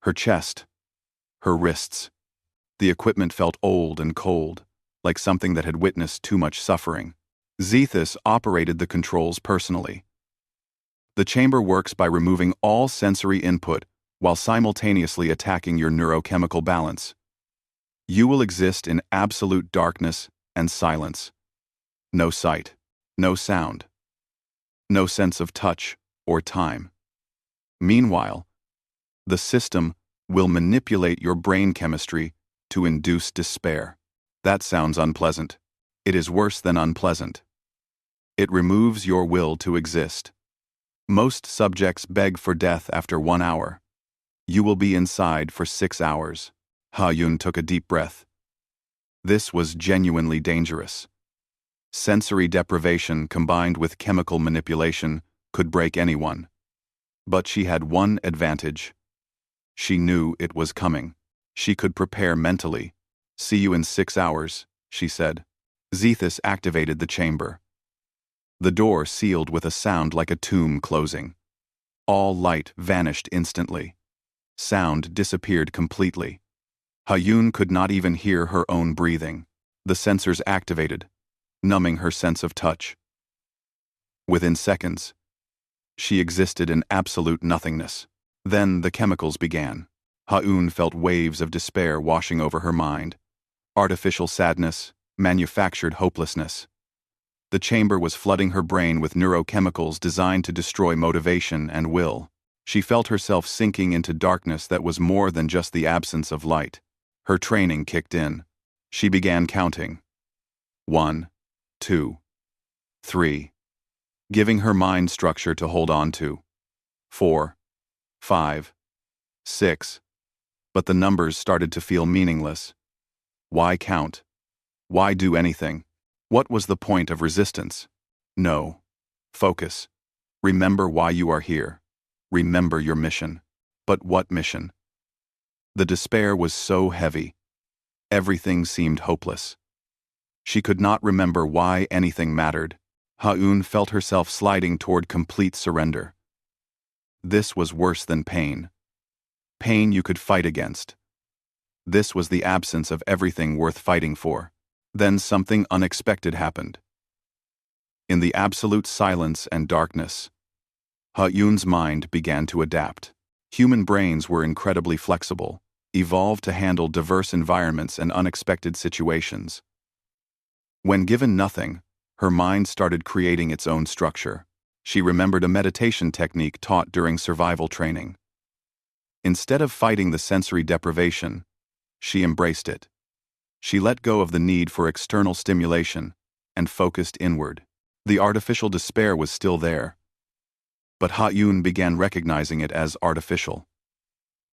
her chest, her wrists. The equipment felt old and cold, like something that had witnessed too much suffering. Zethys operated the controls personally. The chamber works by removing all sensory input while simultaneously attacking your neurochemical balance. You will exist in absolute darkness and silence. No sight, no sound, no sense of touch or time. Meanwhile, the system will manipulate your brain chemistry to induce despair. That sounds unpleasant. It is worse than unpleasant. It removes your will to exist. Most subjects beg for death after 1 hour. You will be inside for 6 hours. Ha-Yun took a deep breath. This was genuinely dangerous. Sensory deprivation combined with chemical manipulation could break anyone. But she had one advantage. She knew it was coming. She could prepare mentally. "See you in 6 hours," she said. Zethys activated the chamber. The door sealed with a sound like a tomb closing. All light vanished instantly. Sound disappeared completely. Hayun could not even hear her own breathing. The sensors activated, numbing her sense of touch. Within seconds, she existed in absolute nothingness. Then the chemicals began. Ha'un felt waves of despair washing over her mind. Artificial sadness, manufactured hopelessness. The chamber was flooding her brain with neurochemicals designed to destroy motivation and will. She felt herself sinking into darkness that was more than just the absence of light. Her training kicked in. She began counting. 1, 2, 3. Giving her mind structure to hold on to. 4, 5, 6. But the numbers started to feel meaningless. Why count? Why do anything? What was the point of resistance? No. Focus. Remember why you are here. Remember your mission. But what mission? The despair was so heavy. Everything seemed hopeless. She could not remember why anything mattered. Ha'un felt herself sliding toward complete surrender. This was worse than pain. Pain you could fight against. This was the absence of everything worth fighting for. Then something unexpected happened. In the absolute silence and darkness, Ha'yun's mind began to adapt. Human brains were incredibly flexible, evolved to handle diverse environments and unexpected situations. When given nothing, her mind started creating its own structure. She remembered a meditation technique taught during survival training. Instead of fighting the sensory deprivation, she embraced it. She let go of the need for external stimulation and focused inward. The artificial despair was still there, but Ha-Yun began recognizing it as artificial.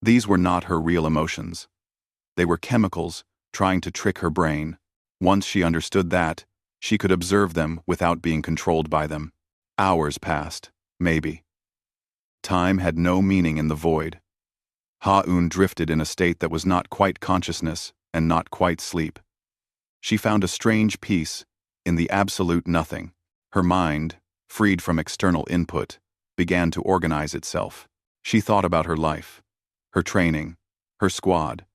These were not her real emotions. They were chemicals trying to trick her brain. Once she understood that, she could observe them without being controlled by them. Hours passed, maybe. Time had no meaning in the void. Ha-Un drifted in a state that was not quite consciousness and not quite sleep. She found a strange peace in the absolute nothing. Her mind, freed from external input, began to organize itself. She thought about her life, her training, her squad,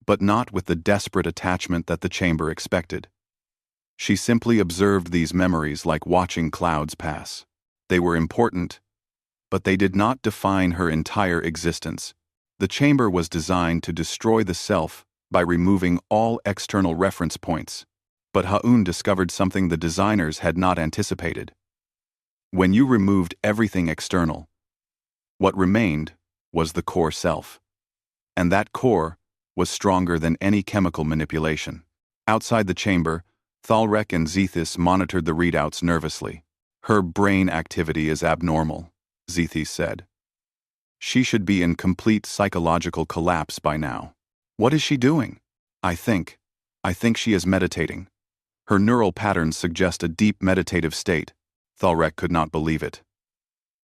but not with the desperate attachment that the chamber expected. She simply observed these memories like watching clouds pass. They were important, but they did not define her entire existence. The chamber was designed to destroy the self by removing all external reference points, but Ha-Un discovered something the designers had not anticipated. When you removed everything external, what remained was the core self. And that core was stronger than any chemical manipulation. Outside the chamber, Thalrek and Zethys monitored the readouts nervously. "Her brain activity is abnormal," Zethys said. "She should be in complete psychological collapse by now." "What is she doing?" I think she is meditating. Her neural patterns suggest a deep meditative state." Thalrek could not believe it.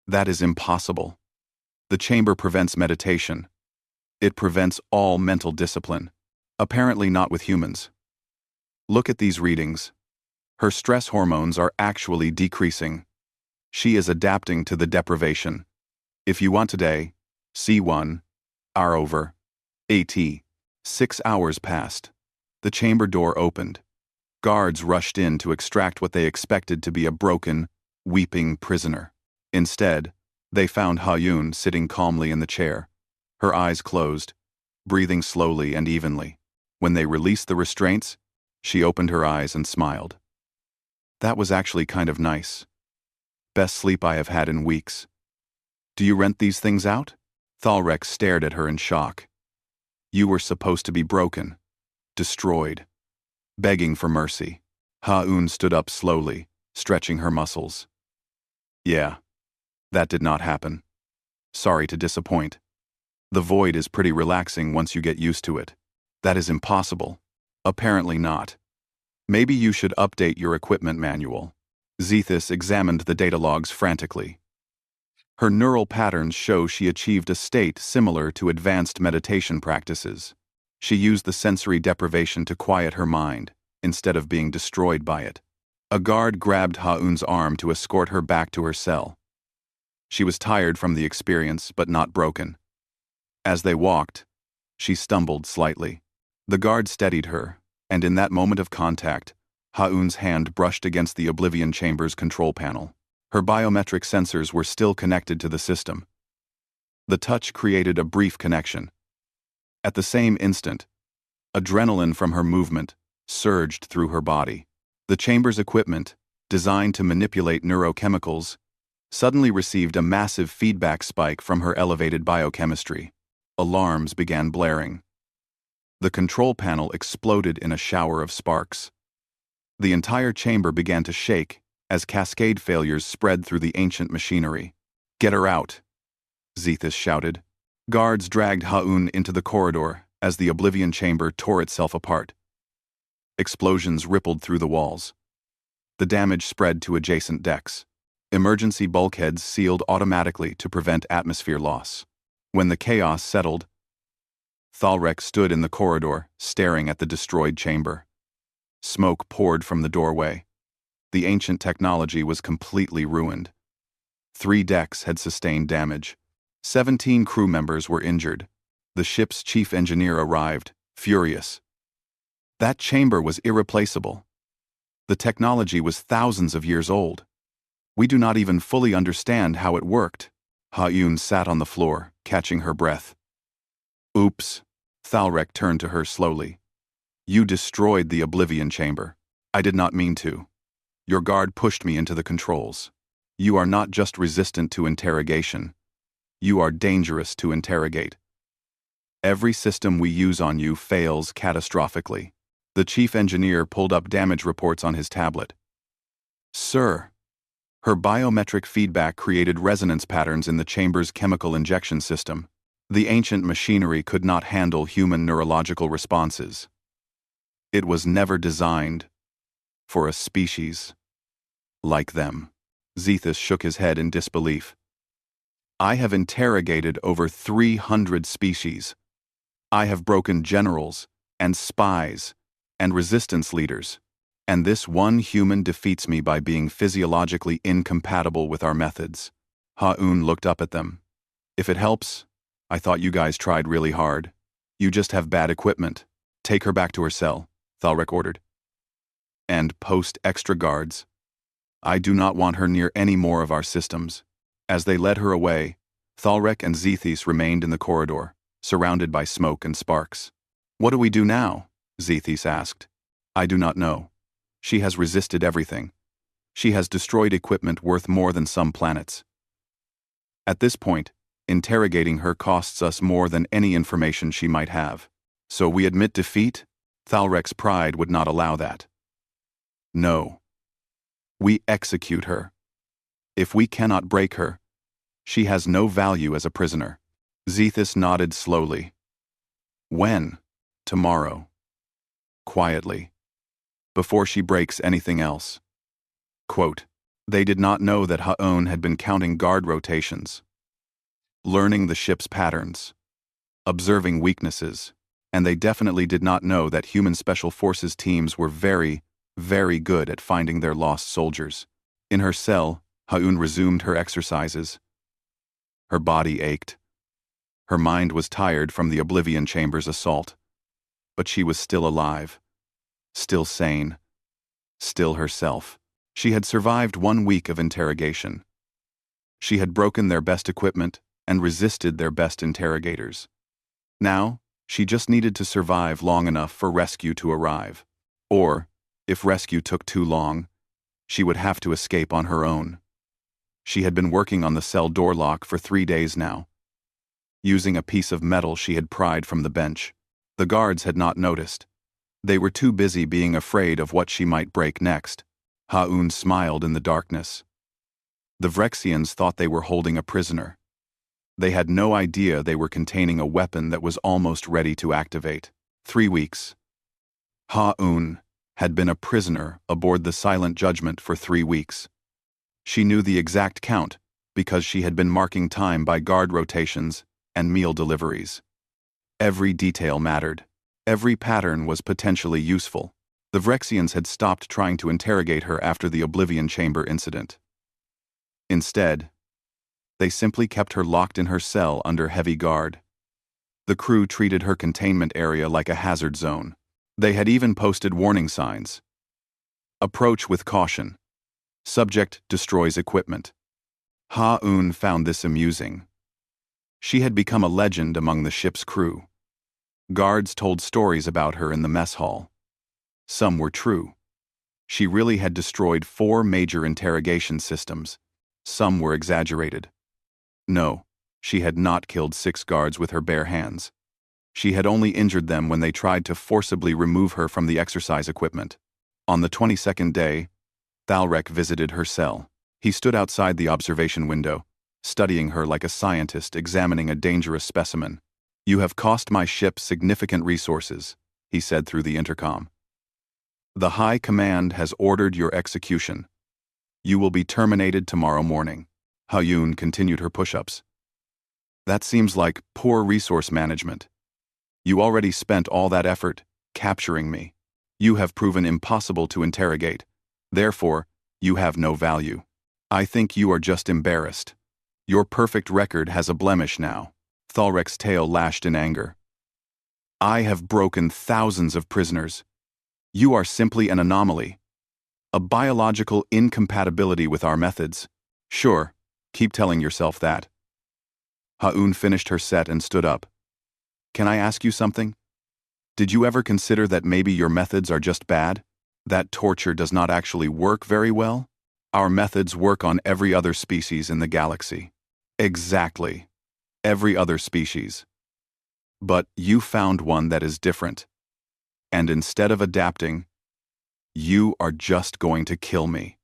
"That is impossible. The chamber prevents meditation. It prevents all mental discipline. Apparently not with humans. Look at these readings. Her stress hormones are actually decreasing. She is adapting to the deprivation. If you want today, C1, are over. AT. 6 hours passed. The chamber door opened. Guards rushed in to extract what they expected to be a broken, weeping prisoner. Instead, they found Ha-Un sitting calmly in the chair, her eyes closed, breathing slowly and evenly. When they released the restraints, she opened her eyes and smiled. "That was actually kind of nice. Best sleep I have had in weeks. Do you rent these things out?" Thalrek stared at her in shock. "You were supposed to be broken, destroyed, begging for mercy." Ha-Un stood up slowly, stretching her muscles. "Yeah, that did not happen. Sorry to disappoint. The void is pretty relaxing once you get used to it." "That is impossible." "Apparently not. Maybe you should update your equipment manual." Zethys examined the data logs frantically. Her neural patterns show she achieved a state similar to advanced meditation practices. She used the sensory deprivation to quiet her mind, instead of being destroyed by it. A guard grabbed Ha-Un's arm to escort her back to her cell. She was tired from the experience, but not broken. As they walked, she stumbled slightly. The guard steadied her, and in that moment of contact, Ha-Un's hand brushed against the Oblivion Chamber's control panel. Her biometric sensors were still connected to the system. The touch created a brief connection. At the same instant, adrenaline from her movement surged through her body. The chamber's equipment, designed to manipulate neurochemicals, suddenly received a massive feedback spike from her elevated biochemistry. Alarms began blaring. The control panel exploded in a shower of sparks. The entire chamber began to shake as cascade failures spread through the ancient machinery. "Get her out," Zethys shouted. Guards dragged Ha-Un into the corridor as the Oblivion Chamber tore itself apart. Explosions rippled through the walls. The damage spread to adjacent decks. Emergency bulkheads sealed automatically to prevent atmosphere loss. When the chaos settled, Thalrek stood in the corridor, staring at the destroyed chamber. Smoke poured from the doorway. The ancient technology was completely ruined. 3 decks had sustained damage. 17 crew members were injured. The ship's chief engineer arrived, furious. That chamber was irreplaceable. The technology was thousands of years old. We do not even fully understand how it worked. Ha-Un sat on the floor, catching her breath. "Oops." Thalrek turned to her slowly. "You destroyed the Oblivion Chamber. I did not mean to. Your guard pushed me into the controls. You are not just resistant to interrogation. You are dangerous to interrogate. Every system we use on you fails catastrophically." The chief engineer pulled up damage reports on his tablet. "Sir." Her biometric feedback created resonance patterns in the chamber's chemical injection system. The ancient machinery could not handle human neurological responses. It was never designed for a species like them. Zethys shook his head in disbelief. I have interrogated over 300 species. I have broken generals, and spies, and resistance leaders, and this one human defeats me by being physiologically incompatible with our methods. Ha-Un looked up at them. If it helps, I thought you guys tried really hard. You just have bad equipment. Take her back to her cell, Thalrek ordered. And post extra guards. I do not want her near any more of our systems. As they led her away, Thalrek and Zethys remained in the corridor, surrounded by smoke and sparks. What do we do now? Zethys asked. I do not know. She has resisted everything. She has destroyed equipment worth more than some planets. At this point, interrogating her costs us more than any information she might have. So we admit defeat? Thalrek's pride would not allow that. No. We execute her. If we cannot break her, she has no value as a prisoner. Zethys nodded slowly. When? Tomorrow. Quietly. Before she breaks anything else. Quote, they did not know that Ha-Un had been counting guard rotations, learning the ship's patterns, observing weaknesses, and they definitely did not know that human special forces teams were very, very good at finding their lost soldiers. In her cell, Ha-Un resumed her exercises. Her body ached. Her mind was tired from the Oblivion Chamber's assault. But she was still alive, still sane, still herself. She had survived 1 week of interrogation. She had broken their best equipment and resisted their best interrogators. Now, she just needed to survive long enough for rescue to arrive. Or, if rescue took too long, she would have to escape on her own. She had been working on the cell door lock for 3 days now, using a piece of metal she had pried from the bench. The guards had not noticed. They were too busy being afraid of what she might break next. Ha-Un smiled in the darkness. The Vrexians thought they were holding a prisoner. They had no idea they were containing a weapon that was almost ready to activate. 3 weeks. Ha-Un had been a prisoner aboard the Silent Judgment for 3 weeks. She knew the exact count because she had been marking time by guard rotations and meal deliveries. Every detail mattered. Every pattern was potentially useful. The Vrexians had stopped trying to interrogate her after the Oblivion Chamber incident. Instead, they simply kept her locked in her cell under heavy guard. The crew treated her containment area like a hazard zone. They had even posted warning signs. Approach with caution. Subject destroys equipment. Ha-Un found this amusing. She had become a legend among the ship's crew. Guards told stories about her in the mess hall. Some were true. She really had destroyed 4 major interrogation systems. Some were exaggerated. No, she had not killed 6 guards with her bare hands. She had only injured them when they tried to forcibly remove her from the exercise equipment. On the 22nd day, Thalrek visited her cell. He stood outside the observation window, studying her like a scientist examining a dangerous specimen. You have cost my ship significant resources, he said through the intercom. The High Command has ordered your execution. You will be terminated tomorrow morning. Ha-Un continued her push-ups. That seems like poor resource management. You already spent all that effort capturing me. You have proven impossible to interrogate. Therefore, you have no value. I think you are just embarrassed. Your perfect record has a blemish now. Thalrek's tail lashed in anger. I have broken thousands of prisoners. You are simply an anomaly. A biological incompatibility with our methods. Sure, keep telling yourself that. Ha-Un finished her set and stood up. Can I ask you something? Did you ever consider that maybe your methods are just bad? That torture does not actually work very well? Our methods work on every other species in the galaxy. Exactly. Every other species. But you found one that is different. And instead of adapting, you are just going to kill me.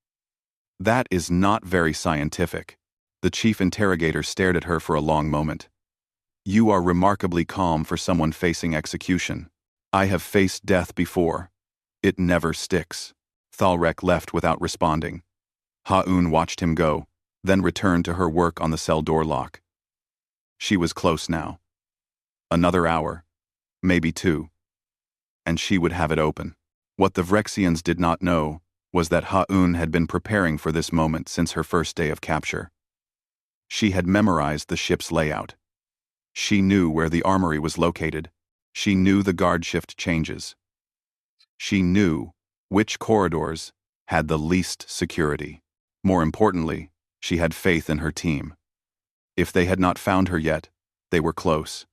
That is not very scientific. The chief interrogator stared at her for a long moment. You are remarkably calm for someone facing execution. I have faced death before. It never sticks. Thalrek left without responding. Ha-Un watched him go, then returned to her work on the cell door lock. She was close now. Another hour, maybe 2, and she would have it open. What the Vrexians did not know was that Ha-Un had been preparing for this moment since her first day of capture. She had memorized the ship's layout. She knew where the armory was located. She knew the guard shift changes. She knew which corridors had the least security. More importantly, she had faith in her team. If they had not found her yet, they were close.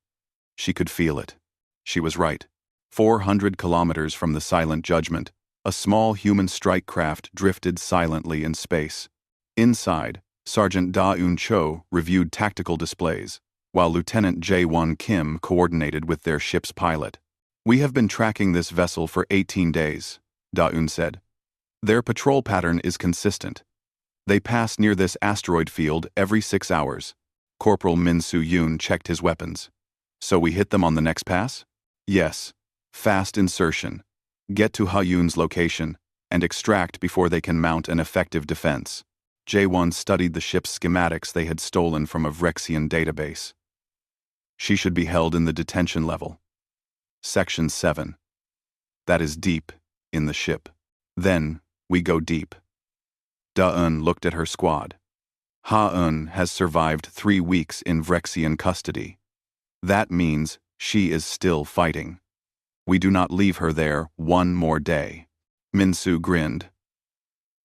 She could feel it. She was right. 400 kilometers from the Silent Judgment, a small human strike craft drifted silently in space. Inside, Sergeant Da-Un Cho reviewed tactical displays, while Lieutenant Jae-won Kim coordinated with their ship's pilot. "We have been tracking this vessel for 18 days, Da-Un said. Their patrol pattern is consistent. They pass near this asteroid field every 6 hours. Corporal Min Soo-yoon checked his weapons. So we hit them on the next pass? Yes. Fast insertion. Get to Ha-Yoon's location and extract before they can mount an effective defense." Jae-won studied the ship's schematics they had stolen from a Vrexian database. She should be held in the detention level. Section 7. That is deep in the ship. Then we go deep. Da-Un looked at her squad. Ha-Un has survived 3 weeks in Vrexian custody. That means she is still fighting. We do not leave her there 1 more day. Min-soo grinned.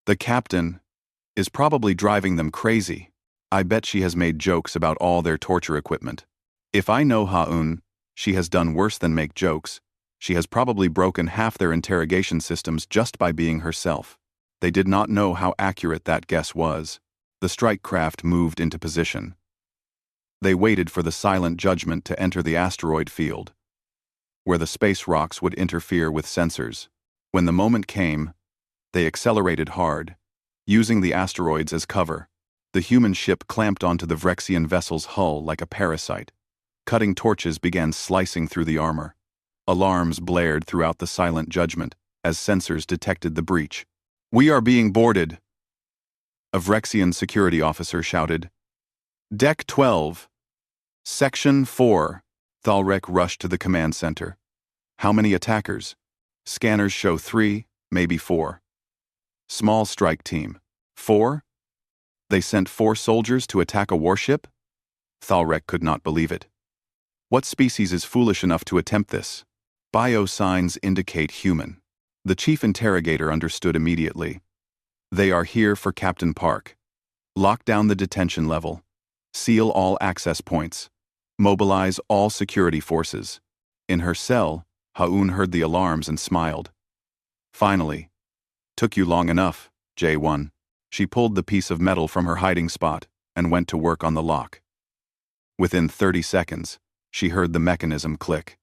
The captain is probably driving them crazy. I bet she has made jokes about all their torture equipment. If I know Ha-Un, she has done worse than make jokes. She has probably broken half their interrogation systems just by being herself. They did not know how accurate that guess was. The strike craft moved into position. They waited for the Silent Judgment to enter the asteroid field, where the space rocks would interfere with sensors. When the moment came, they accelerated hard, using the asteroids as cover. The human ship clamped onto the Vrexian vessel's hull like a parasite. Cutting torches began slicing through the armor. Alarms blared throughout the Silent Judgment as sensors detected the breach. "We are being boarded," a Vrexian security officer shouted. "Deck 12. Section 4. Thalrek rushed to the command center. "How many attackers?" "Scanners show 3, maybe 4. "Small strike team. 4? They sent 4 soldiers to attack a warship?" Thalrek could not believe it. "What species is foolish enough to attempt this?" "Bio signs indicate human." The chief interrogator understood immediately. "They are here for Captain Park. Lock down the detention level. Seal all access points. Mobilize all security forces." In her cell, Ha-Un heard the alarms and smiled. "Finally. Took you long enough, J1. She pulled the piece of metal from her hiding spot and went to work on the lock. Within 30 seconds, she heard the mechanism click.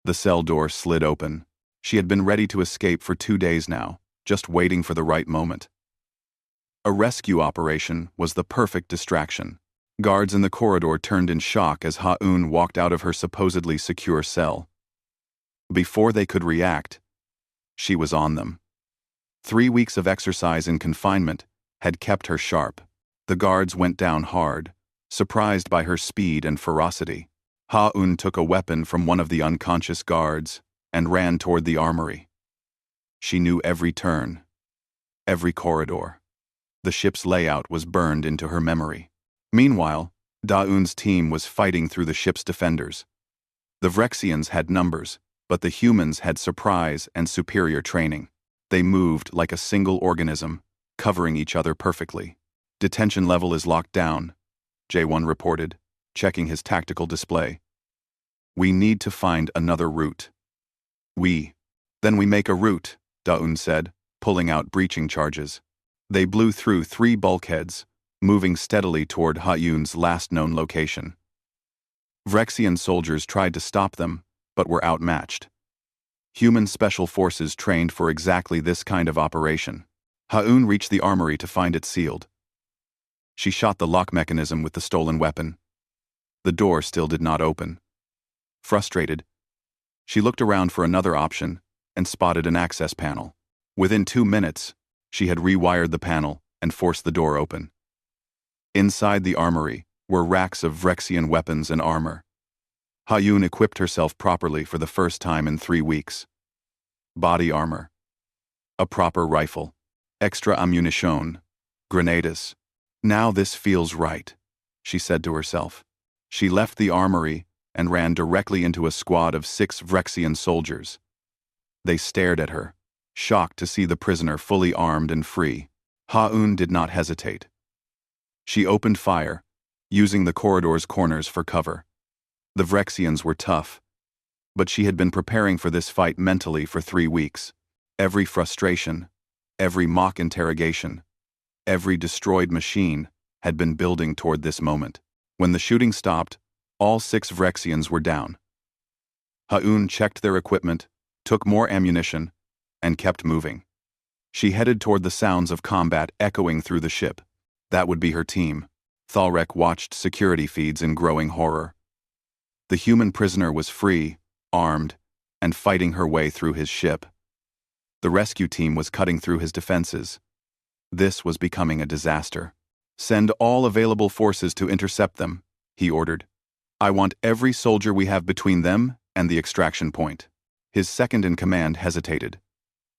The cell door slid open. She had been ready to escape for 2 days now, just waiting for the right moment. A rescue operation was the perfect distraction. Guards in the corridor turned in shock as Ha-Un walked out of her supposedly secure cell. Before they could react, she was on them. 3 weeks of exercise in confinement had kept her sharp. The guards went down hard, surprised by her speed and ferocity. Ha-Un took a weapon from one of the unconscious guards and ran toward the armory. She knew every turn, every corridor. The ship's layout was burned into her memory. Meanwhile, Da-Un's team was fighting through the ship's defenders. The Vrexians had numbers, but the humans had surprise and superior training. They moved like a single organism, covering each other perfectly. "Detention level is locked down," J1 reported, checking his tactical display. "We need to find another route." Then we make a route," Da-Un said, pulling out breaching charges. They blew through 3 bulkheads, moving steadily toward Ha-Yoon's last known location. Vrexian soldiers tried to stop them, but were outmatched. Human special forces trained for exactly this kind of operation. Ha-Un reached the armory to find it sealed. She shot the lock mechanism with the stolen weapon. The door still did not open. Frustrated, she looked around for another option and spotted an access panel. Within 2 minutes, she had rewired the panel and forced the door open. Inside the armory, were racks of Vrexian weapons and armor. Ha-Yun equipped herself properly for the first time in 3 weeks. Body armor. A proper rifle. Extra ammunition. Grenades. Now this feels right, she said to herself. She left the armory and ran directly into a squad of 6 Vrexian soldiers. They stared at her, shocked to see the prisoner fully armed and free. Ha-Yun did not hesitate. She opened fire, using the corridor's corners for cover. The Vrexians were tough, but she had been preparing for this fight mentally for 3 weeks. Every frustration, every mock interrogation, every destroyed machine had been building toward this moment. When the shooting stopped, all 6 Vrexians were down. Ha-Yun checked their equipment, took more ammunition, and kept moving. She headed toward the sounds of combat echoing through the ship. That would be her team. Thalrek watched security feeds in growing horror. The human prisoner was free, armed, and fighting her way through his ship. The rescue team was cutting through his defenses. This was becoming a disaster. "Send all available forces to intercept them," he ordered. "I want every soldier we have between them and the extraction point." His second-in-command hesitated.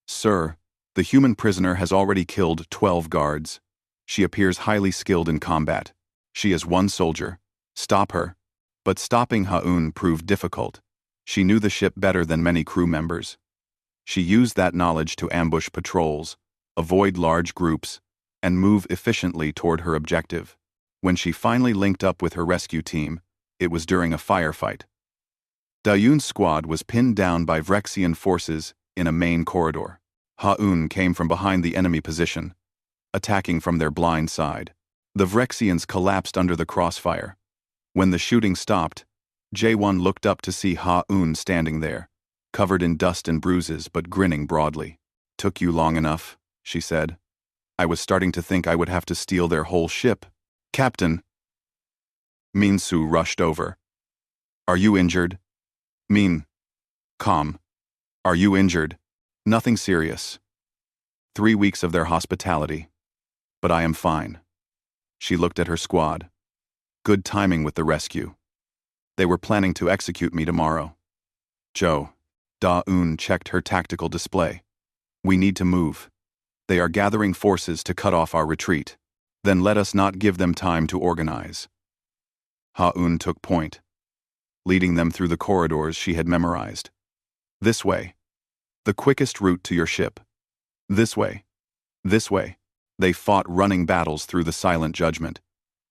"Sir, the human prisoner has already killed 12 guards. She appears highly skilled in combat. She is 1 soldier. Stop her." But stopping Ha-Yun proved difficult. She knew the ship better than many crew members. She used that knowledge to ambush patrols, avoid large groups, and move efficiently toward her objective. When she finally linked up with her rescue team, it was during a firefight. Da-Yun's squad was pinned down by Vrexian forces in a main corridor. Ha-Yun came from behind the enemy position, attacking from their blind side. The Vrexians collapsed under the crossfire. When the shooting stopped, J1 looked up to see Ha-Yun standing there, covered in dust and bruises but grinning broadly. "Took you long enough," she said. "I was starting to think I would have to steal their whole ship." "Captain!" Min-Su rushed over. "Are you injured?" "Min. Calm. Are you injured?" "Nothing serious. 3 weeks of their hospitality. But I am fine." She looked at her squad. Good timing with the rescue. They were planning to execute me tomorrow. "Joe." Da-Yun checked her tactical display. "We need to move. They are gathering forces to cut off our retreat. Then let us not give them time to organize." Ha-Yun took point, leading them through the corridors she had memorized. "This way. The quickest route to your ship. This way. This way." They fought running battles through the silent judgment.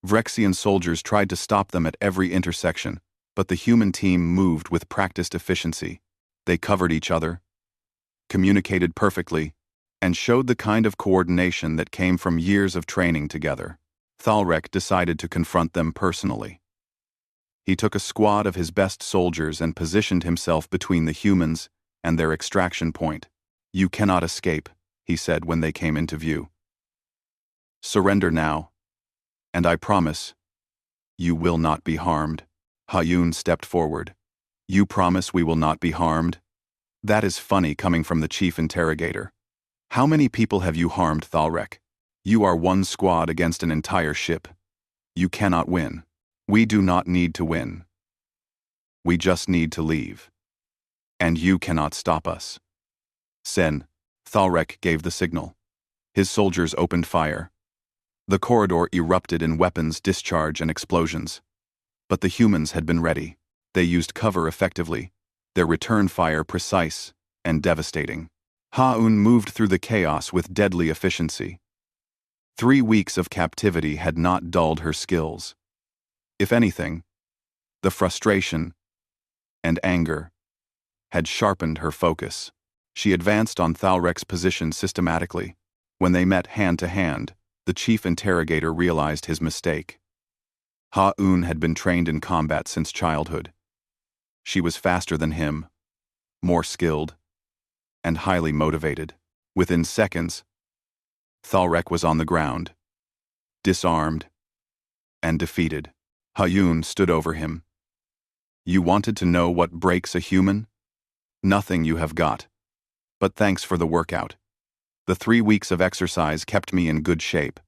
Vrexian soldiers tried to stop them at every intersection, but the human team moved with practiced efficiency. They covered each other, communicated perfectly, and showed the kind of coordination that came from years of training together. Thalrek decided to confront them personally. He took a squad of his best soldiers and positioned himself between the humans and their extraction point. "You cannot escape," he said when they came into view. "Surrender now, and I promise, you will not be harmed." Ha-Yun stepped forward. "You promise we will not be harmed?" That is funny coming from the chief interrogator. "How many people have you harmed, Thalrek? You are 1 squad against an entire ship. You cannot win. We do not need to win. We just need to leave. And you cannot stop us." "Sen." Thalrek gave the signal. His soldiers opened fire. The corridor erupted in weapons discharge and explosions. But the humans had been ready. They used cover effectively, their return fire precise and devastating. Ha-Yun moved through the chaos with deadly efficiency. 3 weeks of captivity had not dulled her skills. If anything, the frustration and anger had sharpened her focus. She advanced on Thalrek's position systematically. When they met hand to hand, the chief interrogator realized his mistake. Ha-Yun had been trained in combat since childhood. She was faster than him, more skilled, and highly motivated. Within seconds, Thalrek was on the ground, disarmed, and defeated. Ha-Yun stood over him. "You wanted to know what breaks a human? Nothing you have got. But thanks for the workout. The 3 weeks of exercise kept me in good shape."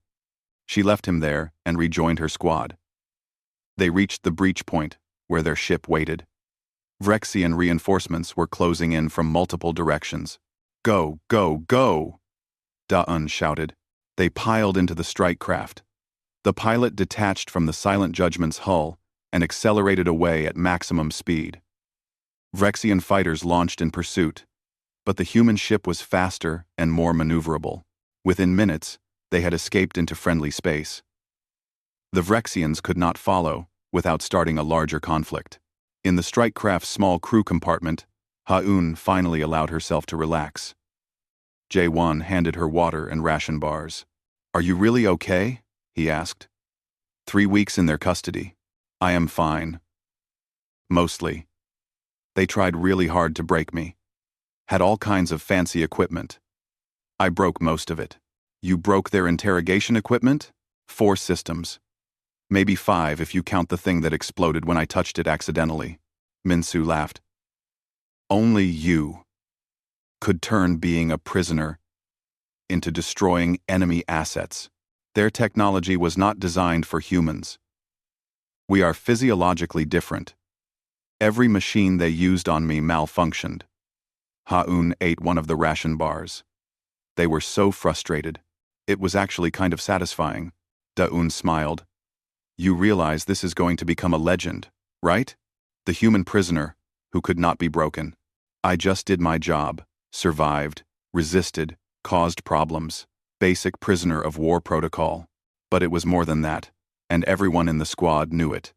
She left him there and rejoined her squad. They reached the breach point, where their ship waited. Vrexian reinforcements were closing in from multiple directions. "Go, go, go!" Da'un shouted. They piled into the strike craft. The pilot detached from the Silent Judgment's hull and accelerated away at maximum speed. Vrexian fighters launched in pursuit, but the human ship was faster and more maneuverable. Within minutes, they had escaped into friendly space. The Vrexians could not follow without starting a larger conflict. In the strike craft's small crew compartment, Ha'un finally allowed herself to relax. J1 handed her water and ration bars. "Are you really okay?" he asked. 3 weeks in their custody. I am fine. Mostly. They tried really hard to break me. Had all kinds of fancy equipment. I broke most of it. You broke their interrogation equipment? 4 systems. Maybe 5 if you count the thing that exploded when I touched it accidentally. Minsu laughed. Only you could turn being a prisoner into destroying enemy assets. Their technology was not designed for humans. We are physiologically different. Every machine they used on me malfunctioned. Ha'un ate one of the ration bars. They were so frustrated. It was actually kind of satisfying. Da'un smiled. You realize this is going to become a legend, right? The human prisoner who could not be broken. I just did my job, survived, resisted, caused problems. Basic prisoner of war protocol. But it was more than that, and everyone in the squad knew it.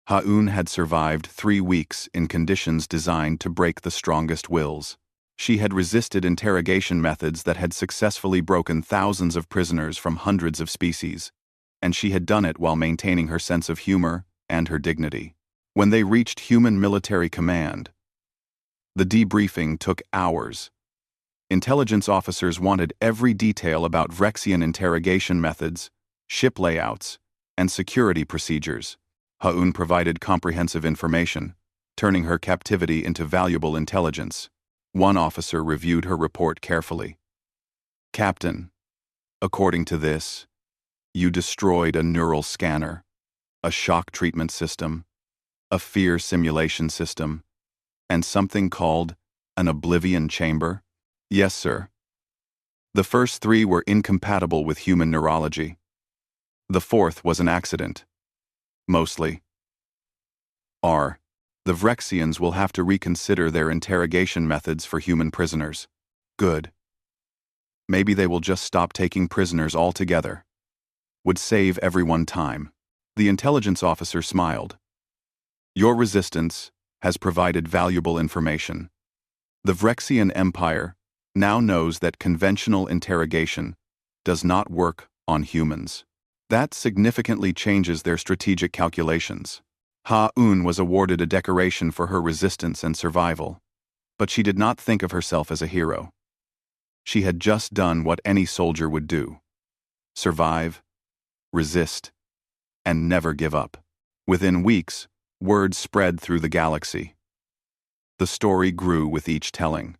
Ha'un had survived 3 weeks in conditions designed to break the strongest wills. She had resisted interrogation methods that had successfully broken thousands of prisoners from hundreds of species, and she had done it while maintaining her sense of humor and her dignity. When they reached human military command, the debriefing took hours. Intelligence officers wanted every detail about Vrexian interrogation methods, ship layouts, and security procedures. Ha'un provided comprehensive information, turning her captivity into valuable intelligence. One officer reviewed her report carefully. Captain, according to this, you destroyed a neural scanner, a shock treatment system, a fear simulation system, and something called an oblivion chamber? Yes, sir. The first 3 were incompatible with human neurology. The 4th was an accident. Mostly. The Vrexians will have to reconsider their interrogation methods for human prisoners. Good. Maybe they will just stop taking prisoners altogether. Would save everyone time. The intelligence officer smiled. Your resistance has provided valuable information. The Vrexian Empire now knows that conventional interrogation does not work on humans. That significantly changes their strategic calculations. Ha'un was awarded a decoration for her resistance and survival, but she did not think of herself as a hero. She had just done what any soldier would do: survive, resist, and never give up. Within weeks, word spread through the galaxy. The story grew with each telling.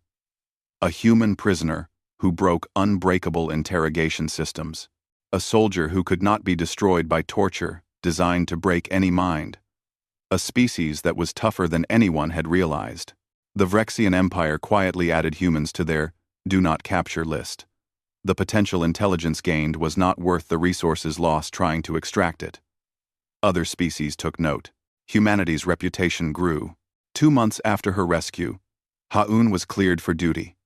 A human prisoner who broke unbreakable interrogation systems. A soldier who could not be destroyed by torture designed to break any mind. A species that was tougher than anyone had realized. The Vrexian Empire quietly added humans to their do not capture list. The potential intelligence gained was not worth the resources lost trying to extract it. Other species took note. Humanity's reputation grew. 2 months after her rescue, Ha'un was cleared for duty.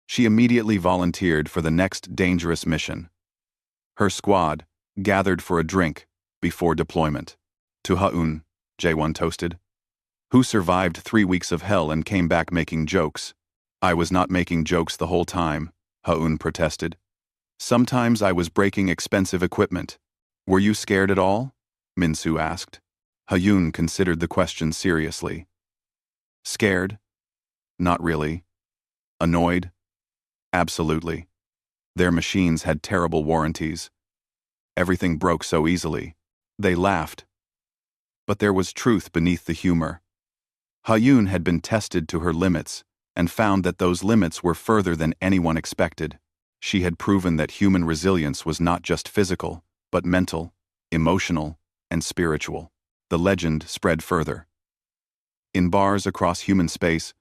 She immediately volunteered for the next dangerous mission. Her squad gathered for a drink before deployment. To Ha'un, J1 toasted. Who survived 3 weeks of hell and came back making jokes? I was not making jokes the whole time, Ha'un protested. Sometimes I was breaking expensive equipment. Were you scared at all? Minsu asked. Ha'un considered the question seriously. Scared? Not really. Annoyed? Absolutely. Their machines had terrible warranties. Everything broke so easily. They laughed. But there was truth beneath the humor. Ha'un had been tested to her limits and found that those limits were further than anyone expected. She had proven that human resilience was not just physical, but mental, emotional, and spiritual. The legend spread further. In bars across human space,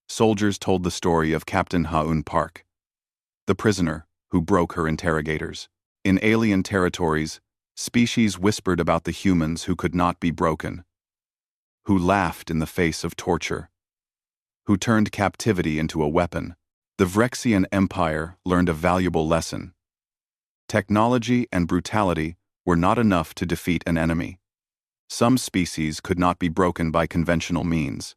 soldiers told the story of Captain Ha-Un Park, the prisoner who broke her interrogators. In alien territories, species whispered about the humans who could not be broken, who laughed in the face of torture, who turned captivity into a weapon. The Vrexian Empire learned a valuable lesson. Technology and brutality were not enough to defeat an enemy. Some species could not be broken by conventional means.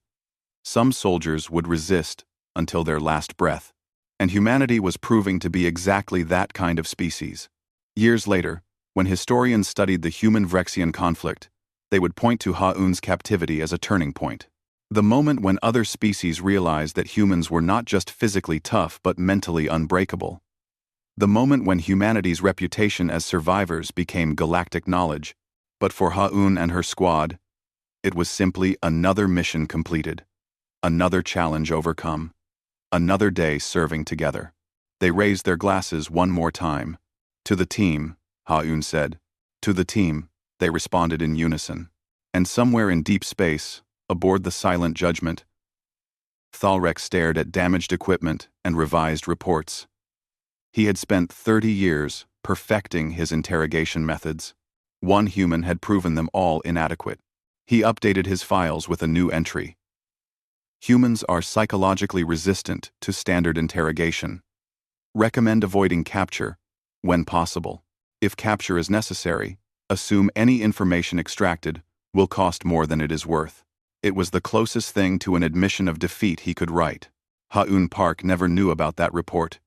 Some soldiers would resist until their last breath. And humanity was proving to be exactly that kind of species. Years later, when historians studied the human-Vrexian conflict, they would point to Ha-Un's captivity as a turning point. The moment when other species realized that humans were not just physically tough but mentally unbreakable. The moment when humanity's reputation as survivors became galactic knowledge. But for Ha-Un and her squad, it was simply another mission completed, another challenge overcome, another day serving together. They raised their glasses one more time. To the team, Ha-Un said. To the team, they responded in unison. And somewhere in deep space, aboard the Silent Judgment, Thalrek stared at damaged equipment and revised reports. He had spent 30 years perfecting his interrogation methods. One human had proven them all inadequate. He updated his files with a new entry. Humans are psychologically resistant to standard interrogation. Recommend avoiding capture, when possible. If capture is necessary, assume any information extracted will cost more than it is worth. It was the closest thing to an admission of defeat he could write. Ha-Un Park never knew about that report.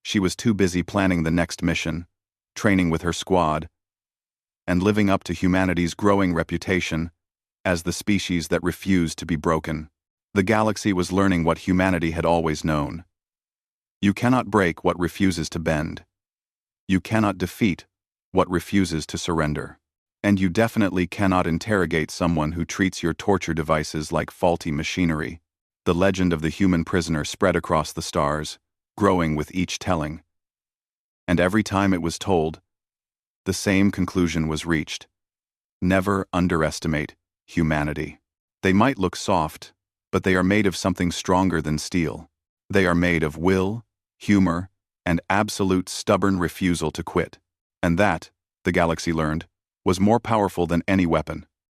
She was too busy planning the next mission, training with her squad, and living up to humanity's growing reputation as the species that refused to be broken. The galaxy was learning what humanity had always known. You cannot break what refuses to bend. You cannot defeat what refuses to surrender. And you definitely cannot interrogate someone who treats your torture devices like faulty machinery. The legend of the human prisoner spread across the stars, growing with each telling. And every time it was told, the same conclusion was reached. Never underestimate humanity. They might look soft, but they are made of something stronger than steel. They are made of will, humor, and absolute stubborn refusal to quit. And that, the galaxy learned, was more powerful than any weapon.